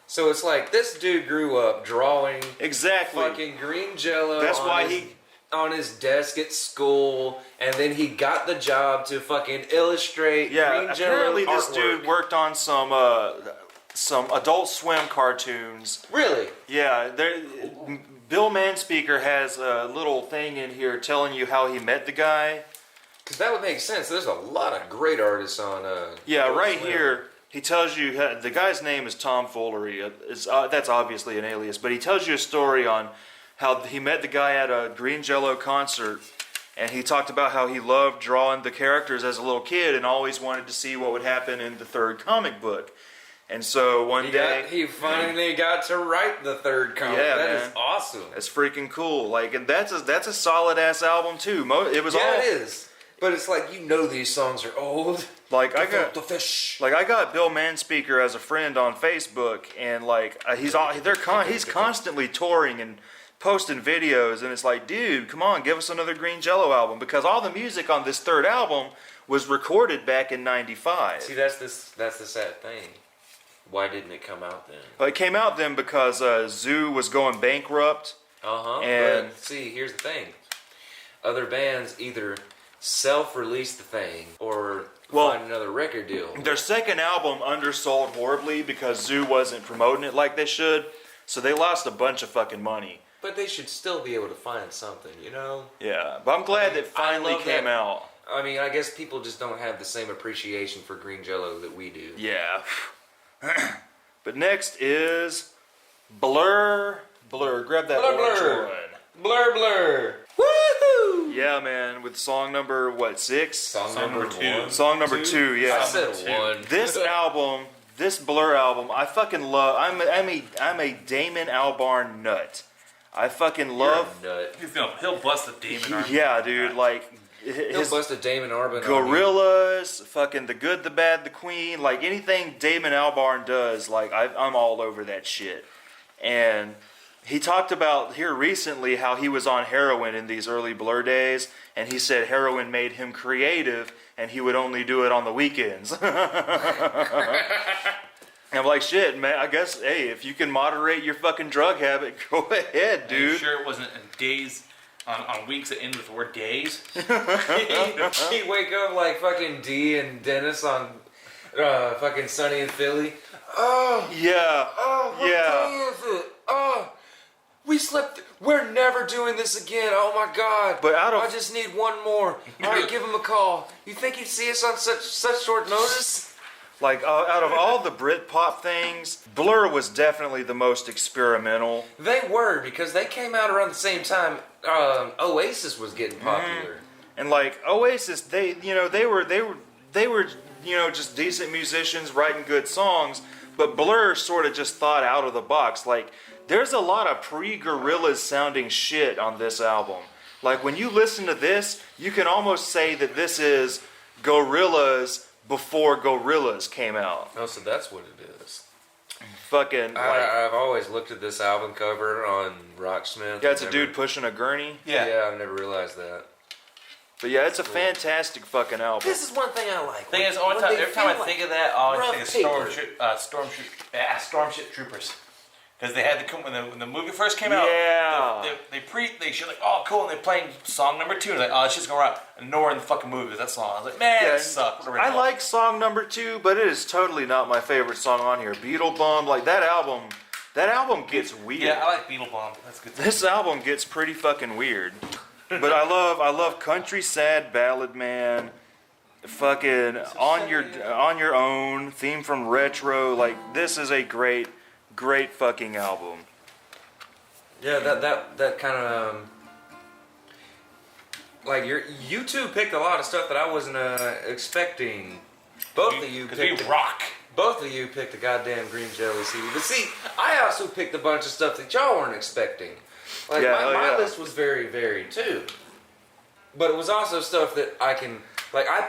So it's like, this dude grew up drawing Exactly. fucking green jello. That's on why his, he- on his desk at school, and then he got the job to fucking illustrate Yeah, green jello apparently this artwork. dude worked on some Adult Swim cartoons. Really? Yeah, Bill Manspeaker has a little thing in here telling you how he met the guy. Because that would make sense. There's a lot of great artists on. Yeah, Adult right Swim. here he tells you the guy's name is Tom Foolery. That's obviously an alias, but he tells you a story on how he met the guy at a Green Jello concert, and he talked about how he loved drawing the characters as a little kid and always wanted to see what would happen in the third comic book. And so one day He finally got to write the third comic. Yeah, That is man. awesome. it's freaking cool. Like, and that's a solid ass album too. It was Yeah, all it is. But it's like, you know, these songs are old. like I got the fish. Like I got Bill Manspeaker as a friend on Facebook, and like he's constantly touring and posting videos, and it's like, dude, come on, give us another Green Jello album, because all the music on this third album was recorded back in '95. See, that's the sad thing. Why didn't it come out then? But it came out then because Zoo was going bankrupt. And- But see, here's the thing. Other bands either self-release the thing or find another record deal. Their second album undersold horribly because Zoo wasn't promoting it like they should, so they lost a bunch of fucking money. But they should still be able to find something, you know? Yeah, but I'm glad that finally love came that. out. I mean, I guess people just don't have the same appreciation for Green Jello that we do. Yeah. But next is Blur. Blur, grab that Blur, orange Blur. one. Blur Blur. Woohoo! Yeah, man, with song number, what, 6? Song number number 2. 1. Song number 2, I yeah. said Two. 1. This album, this Blur album, I fucking love. I'm a Damon Albarn nut. I fucking love. Nut. He'll bust the demon arm. Yeah, dude, like He'll his bust a Damon Arbin on you. Gorillas, fucking The Good, the Bad, the Queen, like anything Damon Albarn does, like I'm all over that shit. And he talked about here recently how he was on heroin in these early Blur days, and he said heroin made him creative, and he would only do it on the weekends. And I'm like, shit, man, I guess, hey, if you can moderate your fucking drug habit, go ahead, Are you dude. sure it wasn't days on weeks that end with the word days? He'd wake up like fucking D and Dennis on fucking Sunny in Philly. Oh, Yeah. what Yeah. day is it? Oh, we slept. We're never doing this again. Oh my God. But out of- I just need one more. All right, give him a call. You think he'd see us on such short notice? Like, out of all the Britpop things, Blur was definitely the most experimental. They were, because they came out around the same time Oasis was getting popular. And like Oasis, they were just decent musicians writing good songs, but Blur sort of just thought out of the box. Like, there's a lot of pre-Gorillaz sounding shit on this album. Like, when you listen to this, you can almost say that this is Gorillaz before Gorillaz came out. Oh, so that's what it is. Fucking like, I've always looked at this album cover on Rocksmith. yeah, it's a dude pushing a gurney. Yeah, I've never realized that. But yeah, it's a fantastic fucking album. This is one thing I like. Thing is, every time I think of that, I always think of Stormship Troopers. Because they had to come when the movie first came out. Yeah. They showed like, oh cool, and they're playing song number 2, and like, oh, it's just going around, and nowhere in the fucking movie was that song. I was like, man, it sucks. I like song number 2, but it is totally not my favorite song on here. Beetle Bum, like that album gets weird. Yeah, I like Beetle Bomb. That's good. This album gets pretty fucking weird. But I love Country Sad Ballad Man, fucking on your own, theme from Retro. Like, this is a great fucking album. Yeah, that kind of like you two picked a lot of stuff that I wasn't expecting. Both of you picked rock. Both of you picked a goddamn Green Jelly CD. But see, I also picked a bunch of stuff that y'all weren't expecting. Like, my list was very varied too. But it was also stuff that I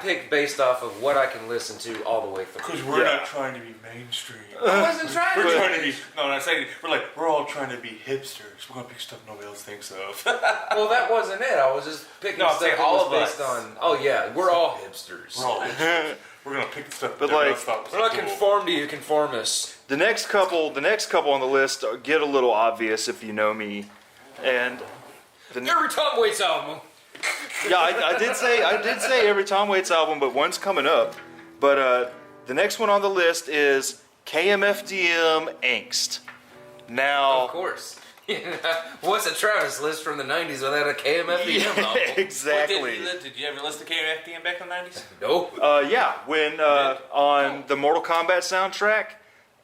picked based off of what I can listen to all the way through. Because we're not trying to be mainstream. I wasn't trying to. We're trying to be. No, I'm not saying. We're all trying to be hipsters. We're gonna pick stuff nobody else thinks of. Well, that wasn't it. I was just picking stuff that all was of based us. on. Oh yeah, we're all hipsters. We're all hipsters. We're gonna pick the stuff But that everybody like- else thought was We're not cool. conform to you, conform us. The next couple on the list get a little obvious if you know me. And Every Tom Waits album. yeah, I did say every Tom Waits album, but one's coming up. But the next one on the list is KMFDM Angst. Now, Of course. What's a Travis list from the 90s without a KMFDM album? exactly. Did you ever listen to KMFDM back in the 90s? Nope. Yeah, when on the Mortal Kombat soundtrack,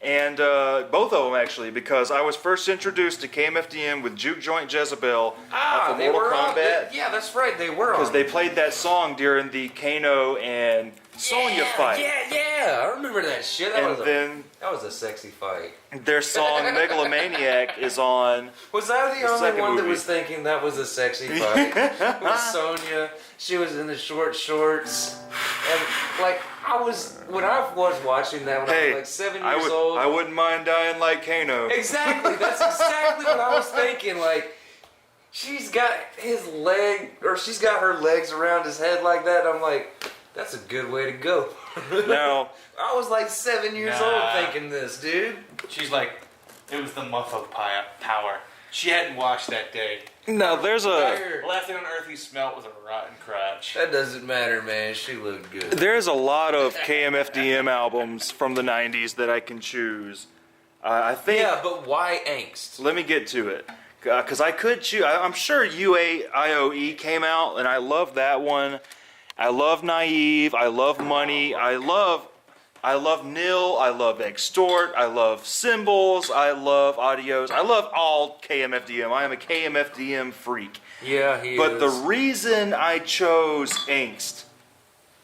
and both of them actually, because I was first introduced to KMFDM with Juke Joint Jezebel off of they Mortal were on. Kombat. Yeah, that's right. They were on. Because they played that song during the Kano and Sonya fight. Yeah. I remember that shit. And then That was a sexy fight. their song Megalomaniac is on. Was I the only second one that movie. was thinking that was a sexy fight? With Sonya, she was in the short shorts, and like when I was watching that when I was like 7 years old. I wouldn't mind dying like Kano. Exactly, that's exactly what I was thinking. Like, she's got she's got her legs around his head like that. I'm like, that's a good way to go. Now, I was like 7 years old thinking this, dude. She's like, it was the muffo power. She hadn't washed that day. now there's a The last thing on earth he smelt was a rotten crotch. That doesn't matter, man. She looked good. there's a lot of KMFDM albums from the 90s that I can choose. I think. Yeah, but why angst? Let me get to it. Because I could choose. I'm sure UAIOE came out, and I love that one. I love Naive. I love Money. I love Nil. I love Extort. I love Symbols. I love Audios. I love all KMFDM. I am a KMFDM freak. Yeah, he But is. the reason I chose Angst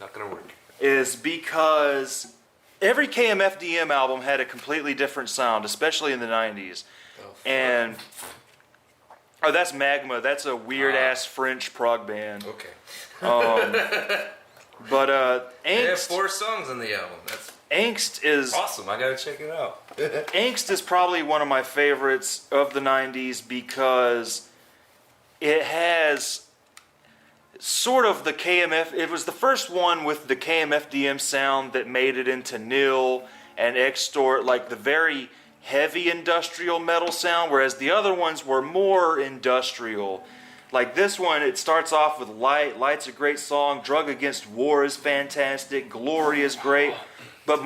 Not gonna work. is because every KMFDM album had a completely different sound, especially in the 90s. And oh, that's Magma. That's a weird ass French prog band. Okay. But They have Angst, 4 songs on the album. That's Angst is awesome. I gotta check it out. Angst is probably one of my favorites of the 90s because it has sort of the KMF. It was the first one with the KMFDM sound that made it into Nil and Extort, like the very heavy industrial metal sound, whereas the other ones were more industrial. Like this one, it starts off with Light. Light's a great song. Drug Against War is fantastic. Glory is great. But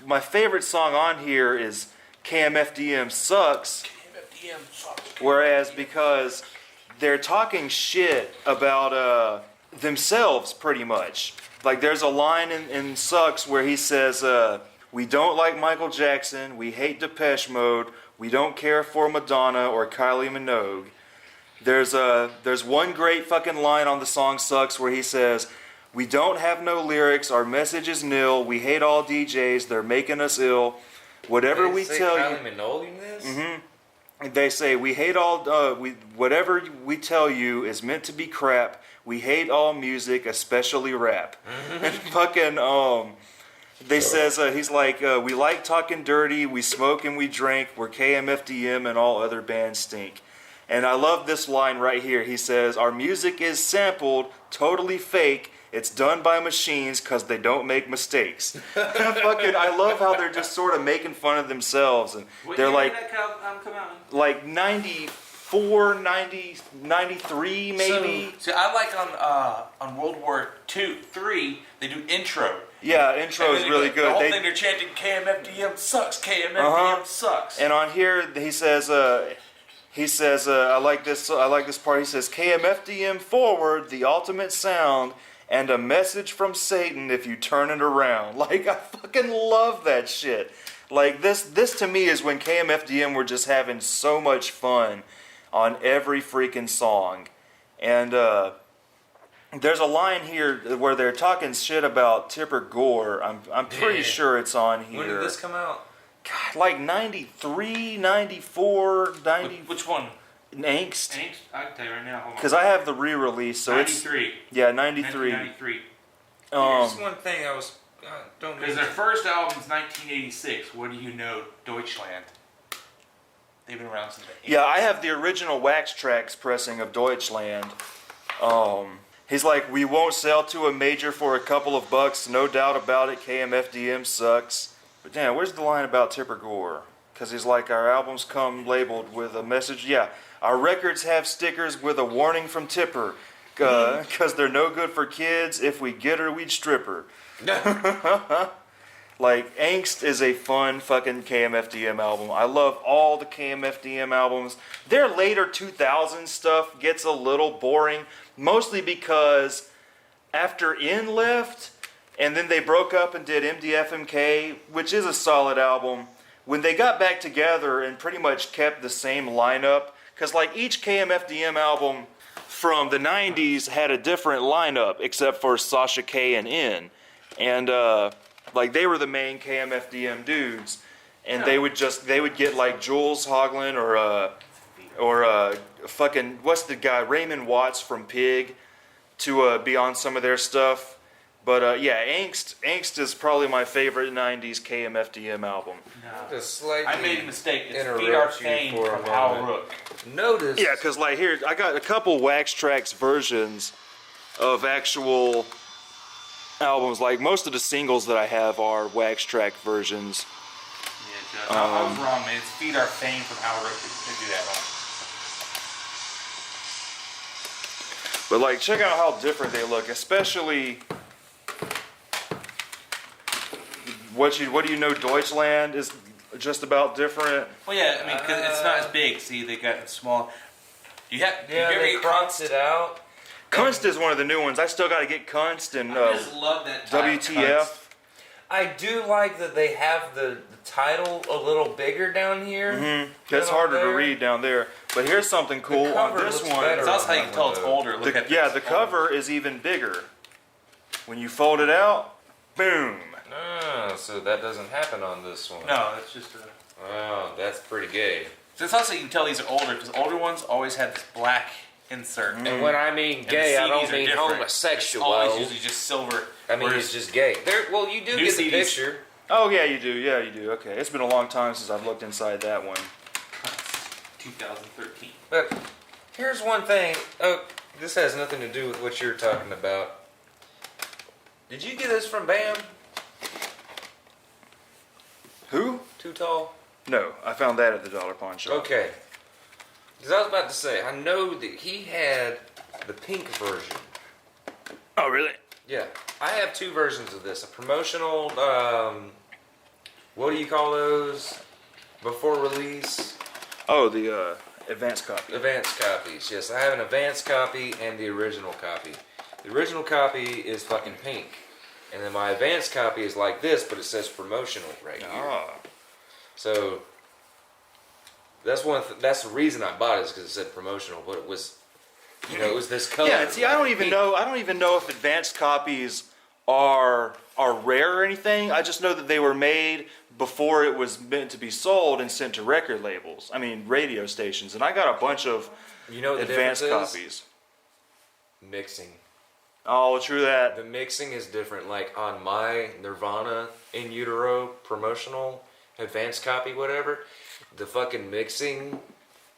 my favorite song on here is KMFDM Sucks. KMFDM sucks. Whereas because they're talking shit about themselves pretty much. Like there's a line in Sucks where he says, we don't like Michael Jackson, we hate Depeche Mode, we don't care for Madonna or Kylie Minogue. There's one great fucking line on the song Sucks where he says, we don't have no lyrics, our message is nil, we hate all DJs, they're making us ill. Whatever we tell you. Kylie Minogue in this? Mm-hmm. They say we hate all. Whatever we tell you is meant to be crap. We hate all music, especially rap. And fucking they says he's like we like talking dirty. We smoke and we drink. We're KMFDM and all other bands stink. And I love this line right here. He says our music is sampled, totally fake. It's done by machines because they don't make mistakes. Fucking, I love how they're just sort of making fun of themselves. And they're like, like 94, 90, 93 maybe. So I like on World War II, 3, they do intro. Yeah, intro is really good. The whole thing they're chanting KMFDM sucks, KMFDM sucks. And on here he says, I like this part. He says KMFDM forward, the ultimate sound. And a message from Satan if you turn it around. Like, I fucking love that shit. Like, this to me is when KMFDM were just having so much fun on every freaking song. And there's a line here where they're talking shit about Tipper Gore. I'm pretty sure it's on here. When did this come out? God, like 93, 94, 90... Which one? Angst. Angst? I can tell you right now. Because I have the re-release, so 93. It's... Yeah, 93. 1993. Here's one thing I was... Because their first album's 1986. What do you know, Deutschland? They've been around since the 80s. Yeah, I have the original Wax Trax pressing of Deutschland. He's like, we won't sell to a major for a couple of bucks. No doubt about it, KMFDM sucks. But damn, where's the line about Tipper Gore? Because he's like, our albums come labeled with a message. Yeah, our records have stickers with a warning from Tipper. Because they're no good for kids. If we get her, we'd strip her. Like, Angst is a fun fucking KMFDM album. I love all the KMFDM albums. Their later 2000s stuff gets a little boring, mostly because after In left, and then they broke up and did MDFMK, which is a solid album, when they got back together and pretty much kept the same lineup, because like each KMFDM album from the 90s had a different lineup, except for Sasha K and In. And like they were the main KMFDM dudes, and they would get like Jules Hoagland or fucking what's the guy, Raymond Watts from Pig to be on some of their stuff. But yeah, Angst is probably my favorite 90s KMFDM album. No. Just slightly I made a mistake. It's interrupt Feed Our you Fame for a from Hal moment. Rook. Notice. Yeah, because like here, I got a couple Wax Trax versions of actual albums. Like most of the singles that I have are Wax Trax versions. Yeah, I was wrong, man. It's Feed Our Fame from Hal Rook to do that one. But like, check out how different they look, especially. What do you know? Deutschland is just about different. Well, yeah, I mean, because it's not as big. See, they got it small. You have, Yeah, they cropped it out. Kunst is one of the new ones. I still got to get Kunst and I just love that title, WTF. Kunst. I do like that they have the title a little bigger down here. Mm-hmm. It's harder to read down there. But here's something cool on this one. better. It's also how you can tell it's older. Look at Yeah, this. the cover is even bigger. When you fold it out, boom. Ah, so that doesn't happen on this one. No, it's just a... Wow, that's pretty gay. So it's also you can tell these are older because older ones always have this black insert. And when I mean And gay, the I don't CDs are mean different. homosexual. It's always usually just silver. I mean, whereas it's just gay. Well, you do New get the CDs. picture. Oh, yeah, you do. Yeah, you do. Okay. It's been a long time since I've looked inside that one. 2013. But here's one thing. Oh, this has nothing to do with what you're talking about. Did you get this from Bam? Who? Too Tall? No, I found that at the Dollar Pawn Shop. Okay. Because I was about to say, I know that he had the pink version. Oh, really? Yeah. I have two versions of this. A promotional what do you call those before release? Oh, the advanced copy. Advanced copies. Yes, I have an advanced copy and the original copy. The original copy is fucking pink. And then my advanced copy is like this, but it says promotional right here. Ah. So that's that's the reason I bought it, is because it said promotional, but it was, it was this color. Yeah, see, I don't even know if advanced copies are rare or anything. I just know that they were made before it was meant to be sold and sent to record labels. I mean, radio stations. And I got a bunch of advanced copies. Mixing. Oh, true that. The mixing is different. Like on my Nirvana In Utero promotional advanced copy, whatever, the fucking mixing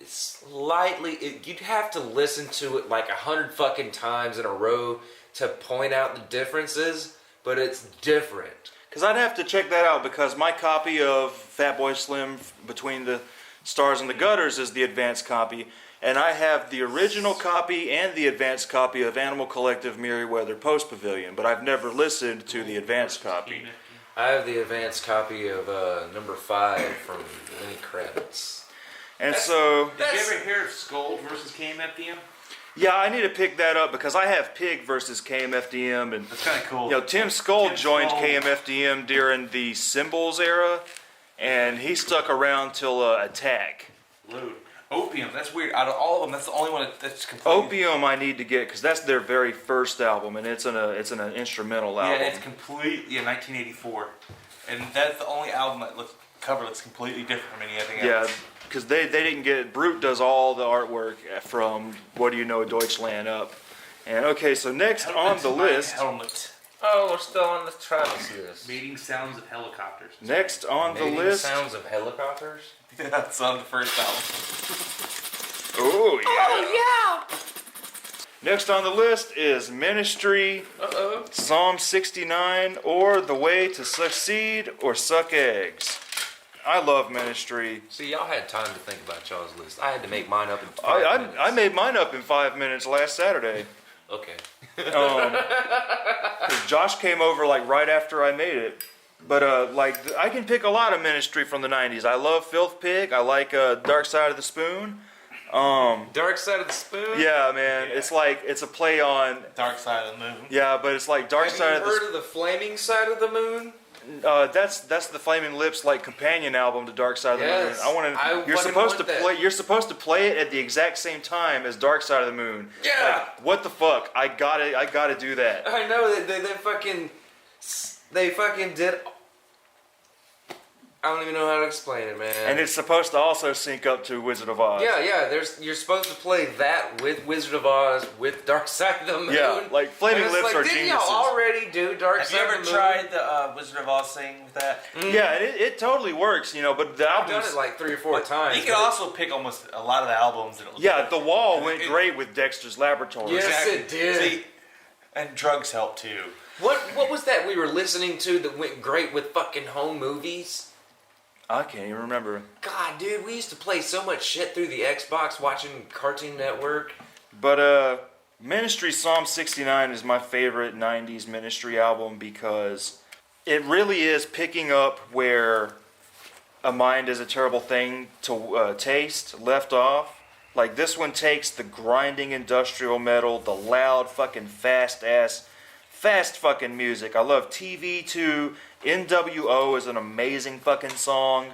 is slightly. You'd have to listen to it like 100 fucking times in a row to point out the differences, but it's different. Because I'd have to check that out, because my copy of Fatboy Slim Between the Stars and the Gutters is the advanced copy, and I have the original copy and the advanced copy of Animal Collective Merriweather Post Pavilion, but I've never listened to the advanced copy. I have the advanced copy of number 5 from Lenny Kravitz. And Did you ever hear of Scold versus KMFDM? Yeah, I need to pick that up, because I have Pig versus KMFDM, and That's kind of cool. Tim Skold joined Skold. KMFDM during the Symbols era, and he stuck around till Attack. Dude, Opium, that's weird. Out of all of them, that's the only one that's completely... Opium I need to get, because that's their very first album, and it's an instrumental album. Yeah, it's complete. Yeah, 1984, and that's the only album that cover looks completely different from anything else. Yeah, because they didn't get... Brute does all the artwork from What Do You Know Deutschland up. And okay, so next on the list... Helmet. Oh, we're still on the Travis list. Mating sounds of helicopters. Next on the Mating list... sounds of helicopters? That's on the first album. Oh, yeah! Oh, yeah! Next on the list is Ministry, Psalm 69, or The Way to Succeed or Suck Eggs. I love Ministry. See, y'all had time to think about y'all's list. I had to make mine up in 5 minutes. I made mine up in 5 minutes last Saturday. Okay. 'Cause Josh came over like right after I made it. But I can pick a lot of Ministry from the 90s. I love Filth Pig. I like Dark Side of the Spoon. Dark Side of the Spoon? Yeah, man. Yeah. It's like, it's a play on... Dark Side of the Moon. Yeah, but it's like Dark Side Have of you the... heard of the Flaming Side of the Moon? That's the Flaming Lips like companion album to Dark Side of the Yes. Moon. You're supposed to play it at the exact same time as Dark Side of the Moon. Yeah. Like, what the fuck? I gotta do that. I know they fucking did. I don't even know how to explain it, man. And it's supposed to also sync up to Wizard of Oz. yeah. You're supposed to play that with Wizard of Oz with Dark Side of the Moon. Yeah, like Flaming And it's Lips like, are didn't geniuses. y'all already do Dark Have you Side ever of the Moon? tried the Wizard of Oz thing with that? Yeah, it totally works, but the I've albums... done it like 3 or 4 times. You can also pick almost a lot of the albums. And Yeah, The Wall went great with Dexter's Laboratory. Yes, it did. See, and drugs help too. What was that we were listening to that went great with fucking home movies? I can't even remember. God, dude, we used to play so much shit through the Xbox watching Cartoon Network. But Ministry Psalm 69 is my favorite 90s Ministry album, because it really is picking up where A Mind Is a Terrible Thing to Taste left off. Like, this one takes the grinding industrial metal, the loud fucking fast fucking music. I love TV2. NWO is an amazing fucking song.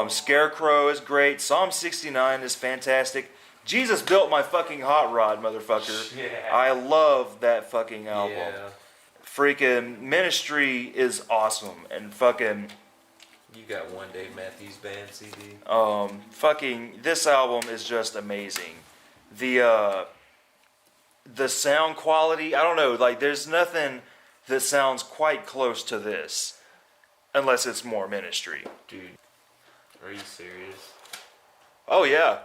Scarecrow is great. Psalm 69 is fantastic. Jesus Built My Fucking Hot Rod, motherfucker. Yeah. I love that fucking album. Yeah. Freaking Ministry is awesome. And fucking... You got One Dave Matthews Band CD. Fucking... This album is just amazing. The sound quality, I don't know, like, there's nothing that sounds quite close to this, unless it's more Ministry. Dude, are you serious? Oh yeah,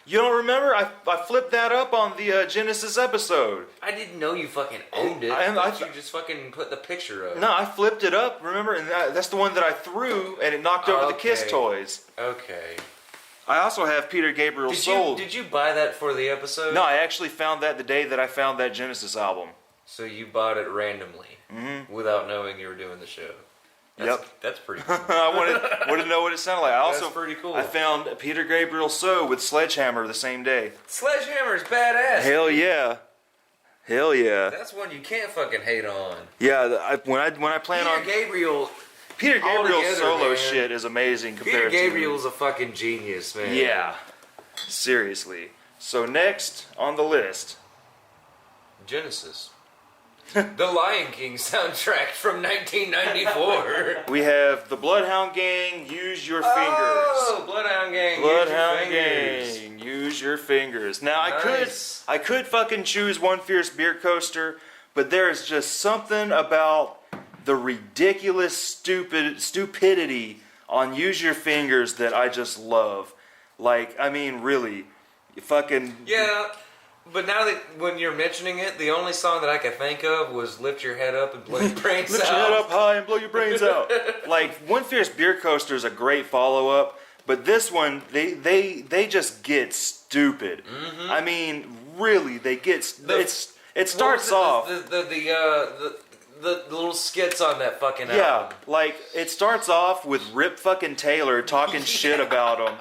you don't remember? I flipped that up on the Genesis episode. I didn't know you fucking owned it. I thought you just fucking put the picture up. No, I flipped it up. Remember, and that's the one that I threw, and it knocked over the Kiss Okay. toys. Okay. I also have Peter Gabriel's Soul. Did you buy that for the episode? No, I actually found that the day that I found that Genesis album. So you bought it randomly, without knowing you were doing the show. That's pretty cool. I wanted to know what it sounded like. I also, That's pretty cool. I found Peter Gabriel So with Sledgehammer the same day. Sledgehammer's badass. Hell yeah. Hell yeah. That's one you can't fucking hate on. Yeah, when I plan Peter on... Gabriel. Peter Gabriel's altogether, solo man. shit is amazing Peter compared to... Gabriel's a fucking genius, man. Yeah. Seriously. So next on the list... Genesis. The Lion King soundtrack from 1994. We have the Bloodhound Gang, Use Your Fingers. Oh, Bloodhound Gang. Bloodhound use your fingers. Gang, use your fingers. Now Nice. I could fucking choose One Fierce Beer Coaster, but there is just something about the ridiculous stupidity on Use Your Fingers that I just love. Like, I mean, really, you fucking Yeah, but now that when you're mentioning it, the only song that I could think of was "Lift Your Head Up and Blow Your Brains lift Out." your head up high and blow your brains out. Like, One Fierce Beer Coaster is a great follow-up, but this one, they just get stupid. Mm-hmm. I mean, really, they get... It starts off... The little skits on that fucking Yeah, album. like, it starts off with Rip fucking Taylor talking shit about him.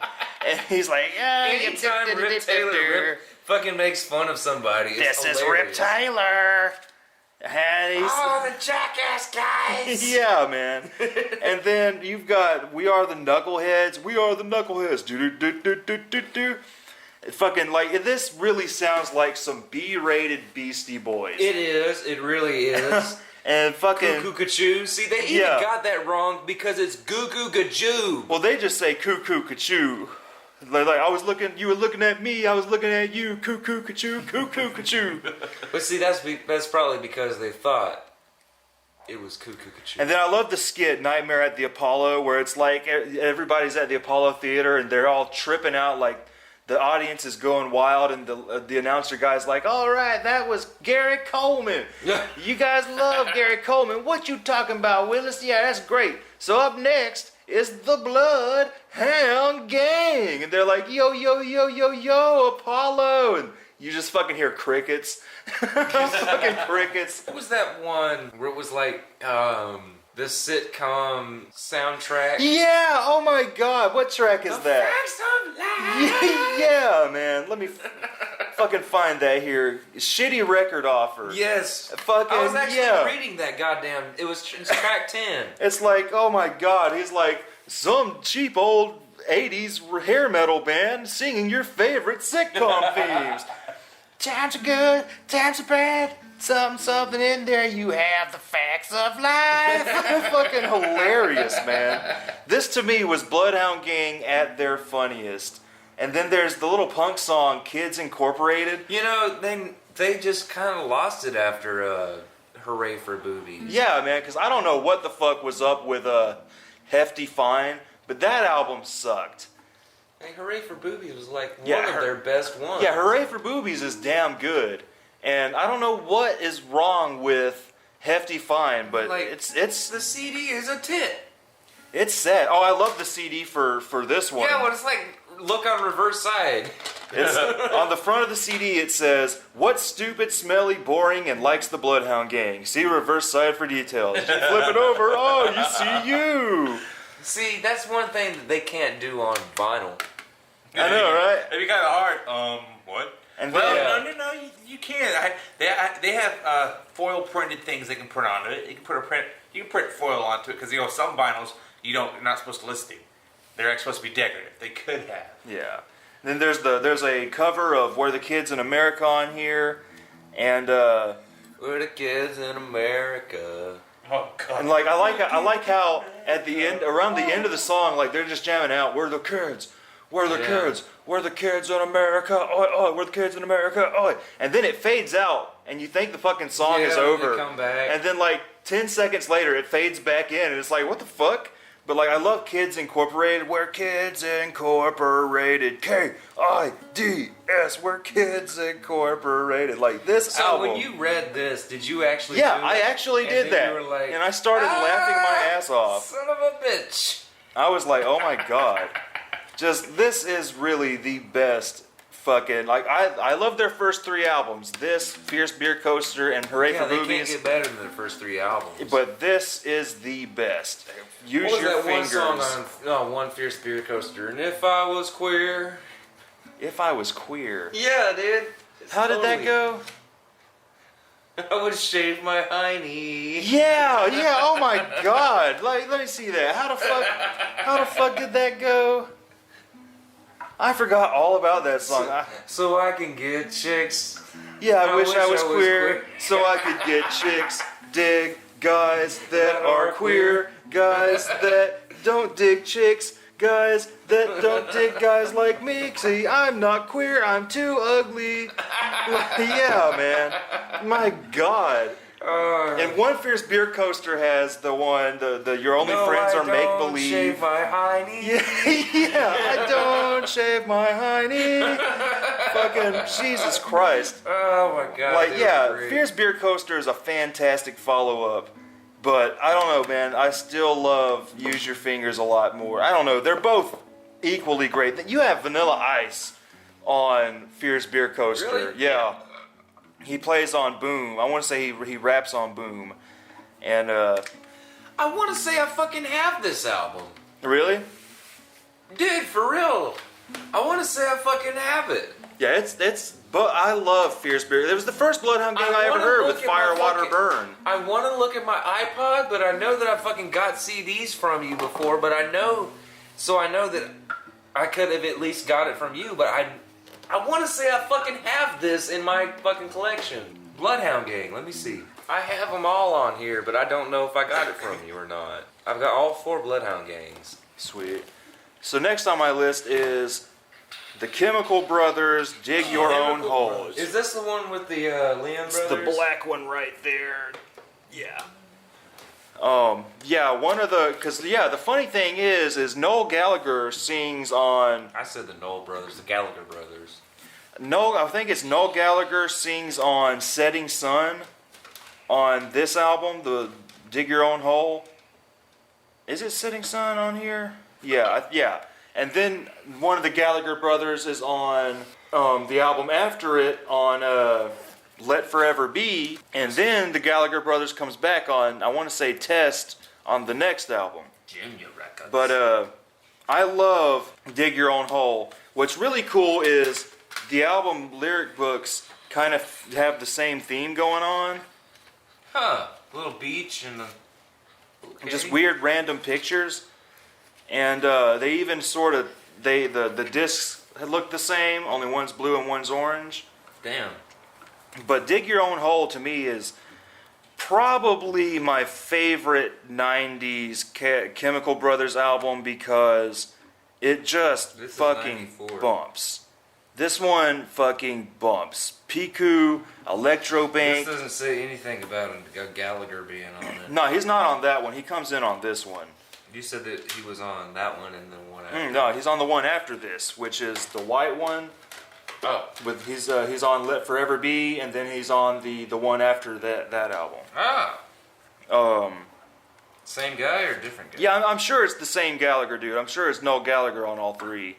And he's like, yeah, Anytime Rip Taylor fucking makes fun of somebody, it's this is Rip hilarious. Taylor. And he's... Oh, the jackass guys! Yeah, man. And then you've got We Are the Knuckleheads. We Are the Knuckleheads. Do do do do do do do. Fucking like this really sounds like some B-rated Beastie Boys. It is. It really is. And fucking Cuckoo Cachoo. See, they even Yeah. got that wrong because it's Goo Goo Gajoo. well, they just say cuckoo cachoo. Like you were looking at me, I was looking at you. Cuckoo cachoo, cuckoo cachoo. But see, that's probably because they thought it was Cuckoo Cachoo. And then I love the skit Nightmare at the Apollo, where it's like everybody's at the Apollo Theater and they're all tripping out, like the audience is going wild, and the announcer guy's like, all right, that was Gary Coleman. You guys love Gary Coleman. What you talking about, Willis? Yeah, that's great. So up next is the Bloodhound Gang. And they're like, yo, yo, yo, yo, yo, Apollo. And you just fucking hear crickets. Fucking crickets. What was that one where it was like the sitcom soundtrack? Yeah, oh my god, what track is that? Facts of life. Yeah, man. Let me fucking find that here. Shitty record offer. Yes. Fucking, I was actually yeah. reading that goddamn. It's track 10. It's like, oh my god, he's like some cheap old 80s hair metal band singing your favorite sitcom themes. Times are good, times are bad. Something in there, you have the facts of life. Fucking hilarious, man. This to me was Bloodhound Gang at their funniest. And then there's the little punk song, Kids Incorporated. You know, they just kind of lost it after Hooray for Boobies. Yeah, man, because I don't know what the fuck was up with Hefty Fine, but that album sucked. Hey, Hooray for Boobies was like one Yeah, of their best ones. Yeah, Hooray for Boobies is damn good. And I don't know what is wrong with Hefty Fine, but Like, it's the CD is a tit. it's sad. Oh, I love the CD for this one. Yeah, well, it's like look on reverse side. It's on the front of the CD. It says, "What stupid, smelly, boring, and likes the Bloodhound Gang? See reverse side for details." You flip it over. Oh, you see you. See, that's one thing that they can't do on vinyl. I know, right? It'd be kind of hard. What? And Well, then, no, you can. They have foil printed things they can print onto it. You can print foil onto it because some vinyls you're not supposed to list it. They're supposed to be decorative. They could have. yeah. Then there's a cover of "We're the Kids in America" on here, and We're the kids in America. Oh God. and like I like how at the end, around the end of the song, like they're just jamming out, "We're the kids, we're the Yeah. kids, we're the kids in America, oi, oi, we're the kids in America, oi," and then it fades out, and you think the fucking song is Yeah, they over, come back. and then like 10 seconds later, it fades back in, and it's like, what the fuck? But like, I love Kids Incorporated. We're Kids Incorporated. K-I-D-S. We're Kids Incorporated. Like this So album. when you read this, did you actually Yeah, do I it? actually And did then that. you were like, And I started laughing my ass off. Son of a bitch. I was like, oh my god. Just, this is really the best fucking like I love their first 3 albums. This, Fierce Beer Coaster, and Hooray Yeah, for they Movies. can't get better than their first 3 albums. But this is the best. Use what was your that fingers. one song on One Fierce Beer Coaster? And if I was queer. If I was queer. Yeah, dude. How did that go? I would shave my hiney. Yeah, oh my god. Like, let me see that. How the fuck did that go? I forgot all about that song. So I can get chicks. Yeah, I wish I was queer, so I could get chicks. Dig guys that are queer, guys that don't dig chicks, guys that don't dig guys like me. See, I'm not queer, I'm too ugly. Yeah, man. My God. And One Fierce Beer Coaster has the one, the Your Only Friends Are Make Believe. Shave my hiney. Yeah, I don't shave my hiney. Fucking Jesus Christ. Oh my God. Like, they yeah, were great. Fierce Beer Coaster is a fantastic follow-up. But I don't know, man. I still love Use Your Fingers a lot more. I don't know. They're both equally great. You have Vanilla Ice on Fierce Beer Coaster. Really? Yeah. He plays on Boom. I want to say he raps on Boom. And, I want to say I fucking have this album. really? Dude, for real. I want to say I fucking have it. Yeah, but I love Fierce Beer. It was the first Bloodhound Gang I ever wanna heard look with at my Fire, Water, fucking- Burn. I want to look at my iPod, but I know that I fucking got CDs from you before, but I know that I could have at least got it from you, but I want to say I fucking have this in my fucking collection. Bloodhound Gang, let me see. I have them all on here, but I don't know if I got it from you or not. I've got all 4 Bloodhound Gangs. Sweet. So next on my list is the Chemical Brothers, Dig Your Own Hole. Is this the one with the Leon It's brothers? the black one right there. Yeah. Yeah, the funny thing is Noel Gallagher sings on, I said the Knoll brothers, the Gallagher brothers. I think it's Noel Gallagher sings on Setting Sun on this album, the Dig Your Own Hole. Is it Setting Sun on here? Yeah. And then one of the Gallagher brothers is on the album after it on Let Forever Be. And then the Gallagher brothers comes back on, I want to say Test, on the next album. Junior Records. But I love Dig Your Own Hole. What's really cool is the album lyric books kind of have the same theme going on. Huh. Little beach and the... Okay. Just weird random pictures. And they even sort of, the discs look the same, only one's blue and one's orange. Damn. But Dig Your Own Hole to me is probably my favorite 90s Chemical Brothers album because it just This is fucking 94. bumps. This one fucking bumps. Piku, Electro This Bank. doesn't say anything about Gallagher being on it. No, he's not on that one. He comes in on this one. You said that he was on that one and then one after. No, he's on the one after this, which is the white one. Oh. With he's on Let Forever Be, and then he's on the one after that album. Ah. Same guy or different guy? Yeah, I'm sure it's the same Gallagher dude. I'm sure it's Noel Gallagher on all 3.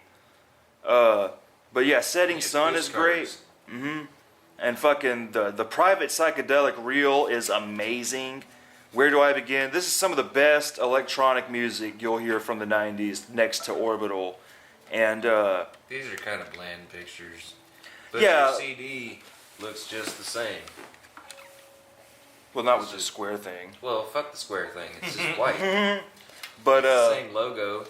But yeah, Setting Sun is great. And fucking the Private Psychedelic Reel is amazing. Where do I begin? This is some of the best electronic music you'll hear from the 90s next to Orbital. And These are kind of bland pictures. But Yeah. your CD looks just the same. well, not with the square thing. Well, fuck the square thing. It's just white. But It's the same logo.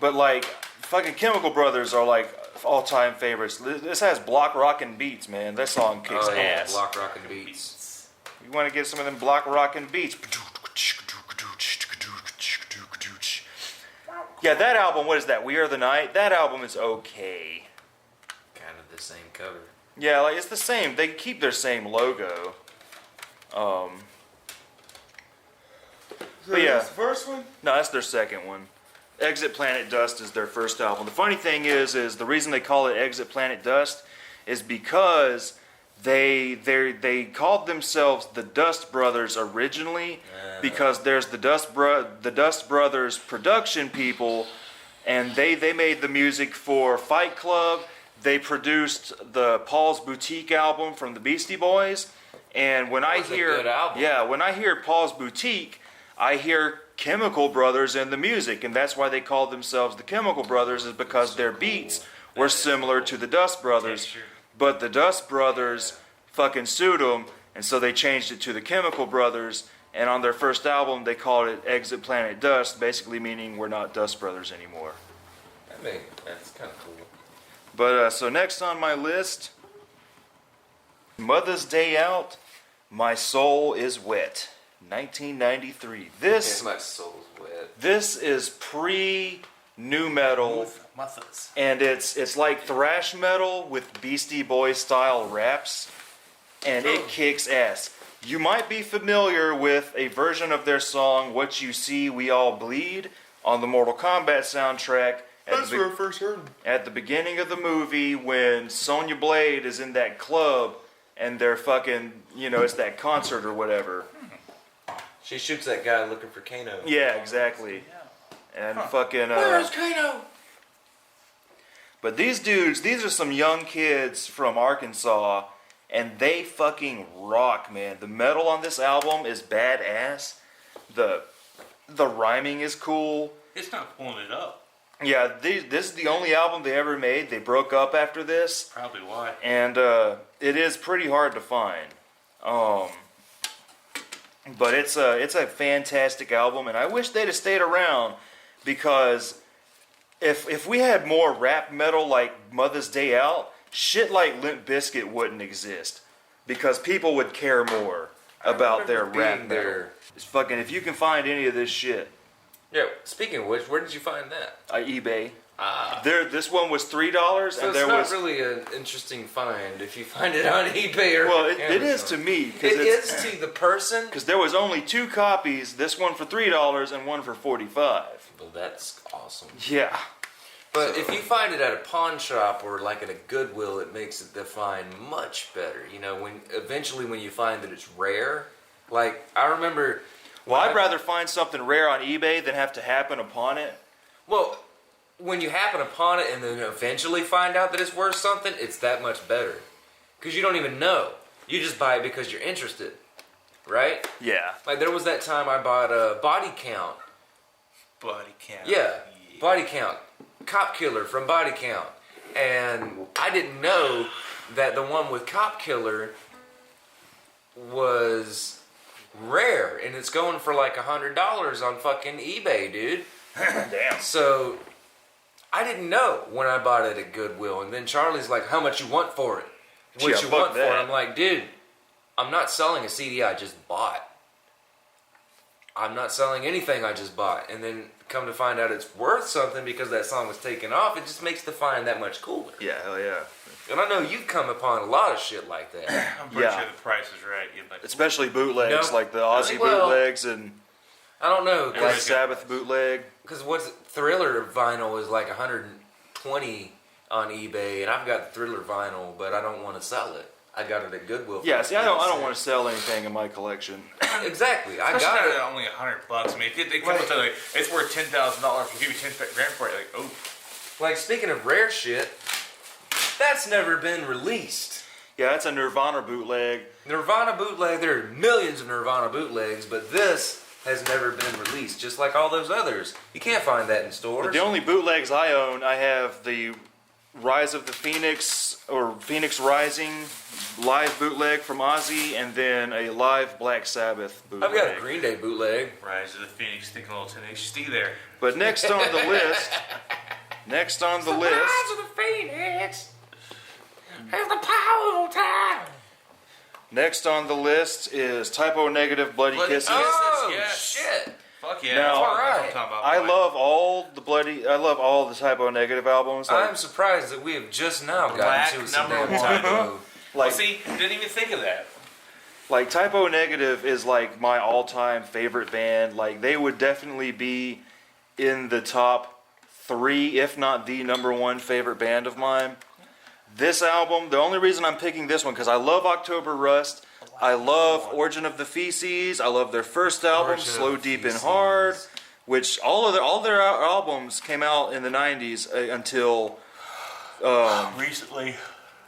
But like fucking Chemical Brothers are like all-time favorites. This has block rockin' beats, man. That song kicks ass. Block rockin' beats. You want to get some of them block rockin' beats. Yeah, that album, what is that? We Are the Night? That album is okay. Kind of the same cover. Yeah, like it's the same. They keep their same logo. But yeah. That's the first one? No, that's their second one. Exit Planet Dust is their first album. The funny thing is the reason they call it Exit Planet Dust is because they called themselves the Dust Brothers originally because there's the Dust Brothers production people, and they made the music for Fight Club. they produced the Paul's Boutique album from the Beastie Boys, and when I That's a hear good album. when I hear Paul's Boutique, I hear Chemical Brothers in the music, and that's why they called themselves the Chemical Brothers, is because their beats were similar to the Dust Brothers, but the Dust Brothers fucking sued them, and so they changed it to the Chemical Brothers, and on their first album they called it Exit Planet Dust, basically meaning we're not Dust Brothers anymore. That's kind of cool. But so next on my list, Mother's Day Out, My Soul Is Wet, 1993. My soul's wet. This is pre-nu metal, Muffins. and it's like thrash metal with Beastie Boys style raps, and it kicks ass. You might be familiar with a version of their song "What You See, We All Bleed" on the Mortal Kombat soundtrack. That's where I first heard him. At the beginning of the movie, when Sonya Blade is in that club and they're fucking, it's that concert or whatever. She shoots that guy looking for Kano. Yeah, exactly. And fucking. Where's Kano? But these dudes, these are some young kids from Arkansas, and they fucking rock, man. The metal on this album is badass. The rhyming is cool. It's not pulling it up. Yeah, this is the only album they ever made. They broke up after this. Probably why. And it is pretty hard to find. But it's a fantastic album, and I wish they'd have stayed around, because if we had more rap metal like Mother's Day Out, shit like Limp Bizkit wouldn't exist, because people would care more about their rap metal. It's fucking, if you can find any of this shit, Yeah, speaking of which, where did you find that? eBay. Ah. This one was $3, So and it's there not was. really an interesting find if you find it on eBay or Well, it is Amazon. to me, It is to the person. because there was only 2 copies. This one for $3 and one for $45. Well, that's awesome. Yeah. But if you find it at a pawn shop or like at a Goodwill, it makes the find much better. When you find that it's rare. Like, I remember. Well, I'd rather find something rare on eBay than have to happen upon it. Well, when you happen upon it and then eventually find out that it's worth something, it's that much better. Because you don't even know. You just buy it because you're interested. Right? Yeah. Like, there was that time I bought a Body Count. Body count. Yeah, Body Count. Cop Killer from Body Count. And I didn't know that the one with Cop Killer was rare. And it's going for like $100 on fucking eBay, dude. Damn. So, I didn't know when I bought it at Goodwill. And then Charlie's like, how much you want for it? What Yeah, you fuck want for it? that. I'm like, dude, I'm not selling a CD I just bought. I'm not selling anything I just bought. And then come to find out it's worth something because that song was taken off. It just makes the find that much cooler. Yeah, hell yeah. And I know you've come upon a lot of shit like that. I'm pretty Yeah. sure the price is right. You're like, Especially bootlegs, No. like the Aussie Well, bootlegs and I don't know. Black Yeah. Sabbath bootleg. Because what's Thriller vinyl is like 120 on eBay. And I've got the Thriller vinyl, but I don't want to sell it. I got it at Goodwill. for Yeah, see, I don't $0.50. want to sell anything in my collection. Exactly. I especially got not it. at only $100. I mean, if they come up to like, it's worth $10,000, we'll give you 10 grand for it. Like, oh, Like, speaking of rare shit, that's never been released. Yeah, that's a Nirvana bootleg. Nirvana bootleg, there are millions of Nirvana bootlegs, but this has never been released, just like all those others. You can't find that in stores. The only bootlegs I own, I have the Rise of the Phoenix, or Phoenix Rising live bootleg from Ozzy, and then a live Black Sabbath bootleg. I've got a Green Day bootleg. Rise of the Phoenix, thinking a little Tenacious D there. But next on the list, Rise of the Phoenix has the power of time. next on the list is Typo Negative Bloody Bloody Kisses. Kisses. Oh, yes. shit. Fuck yeah. Now, that's what alright. I'm talking about. I boy. love all the Typo Negative albums. Like, I'm surprised that we have just now Black gotten to some number damn one. typo. Well, like, see, didn't even think of that. like Typo Negative is like my all-time favorite band. Like, they would definitely be in the top 3, if not the number 1 favorite band of mine. This album, the only reason I'm picking this one, because I love October Rust, I love Origin of the Feces, I love their first album, Origin of Slow, the Deep, and Feces. Hard, which all their albums came out in the 90s until Recently.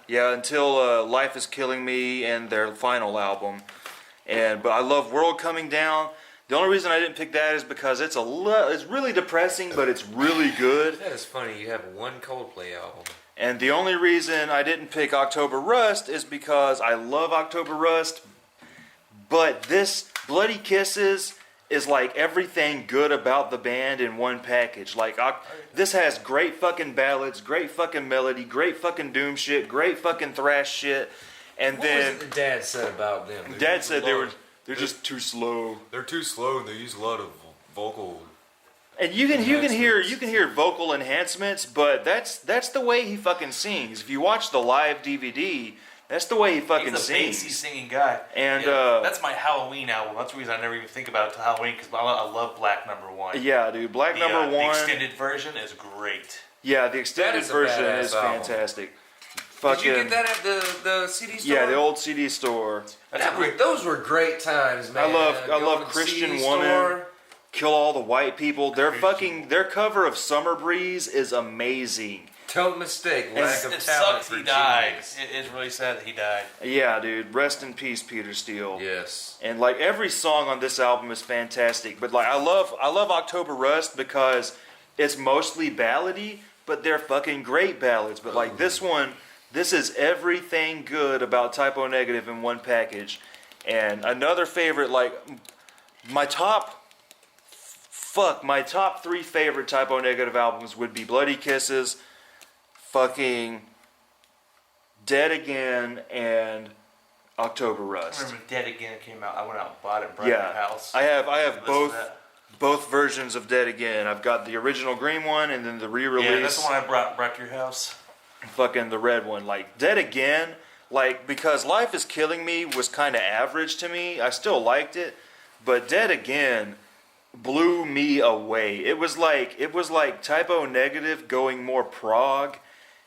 Yeah, until Life is Killing Me and their final album. But I love World Coming Down. The only reason I didn't pick that is because it's really depressing, but it's really good. That is funny. You have one Coldplay album. And the only reason I didn't pick October Rust is because I love October Rust, but this Bloody Kisses is like everything good about the band in one package. Like, this has great fucking ballads, great fucking melody, great fucking doom shit, great fucking thrash shit. And What then was it Dad said about them? Dad said they're just too slow. They're too slow and they use a lot of vocal. And you can hear vocal enhancements, but that's the way he fucking sings. If you watch the live DVD, that's the way he fucking He's a sings. bassy singing guy. And that's my Halloween album. That's the reason I never even think about it till Halloween, because I love Black Number One. yeah, dude, Black Number The One. extended version is great. Yeah, the extended is a version badass is album. fantastic. Did Fucking you get that at the CD store? yeah, the old CD store. Those were great times, man. I love Going to the Christian CD Woman. store. Kill All the White People. Their cover of Summer Breeze is amazing. Don't mistake lack of It talent sucks for he died. genius. It's really sad that he died. Yeah, dude. Rest in peace, Peter Steele. Yes. And like every song on this album is fantastic. But like I love October Rust because it's mostly ballady, but they're fucking great ballads. But like this one, this is everything good about Typo Negative in one package. And another favorite, like my top three favorite Typo Negative albums would be Bloody Kisses, fucking Dead Again, and October I Rust. remember Dead Again came out. I went out and bought it and brought it to my house. I have Listen to that. both versions of Dead Again. I've got the original green one and then the re-release. Yeah, that's the one I brought to your house. Fucking the red one. Like Dead Again, like because Life is Killing Me was kind of average to me. I still liked it, but Dead Again blew me away. It was like Typo Negative going more prog,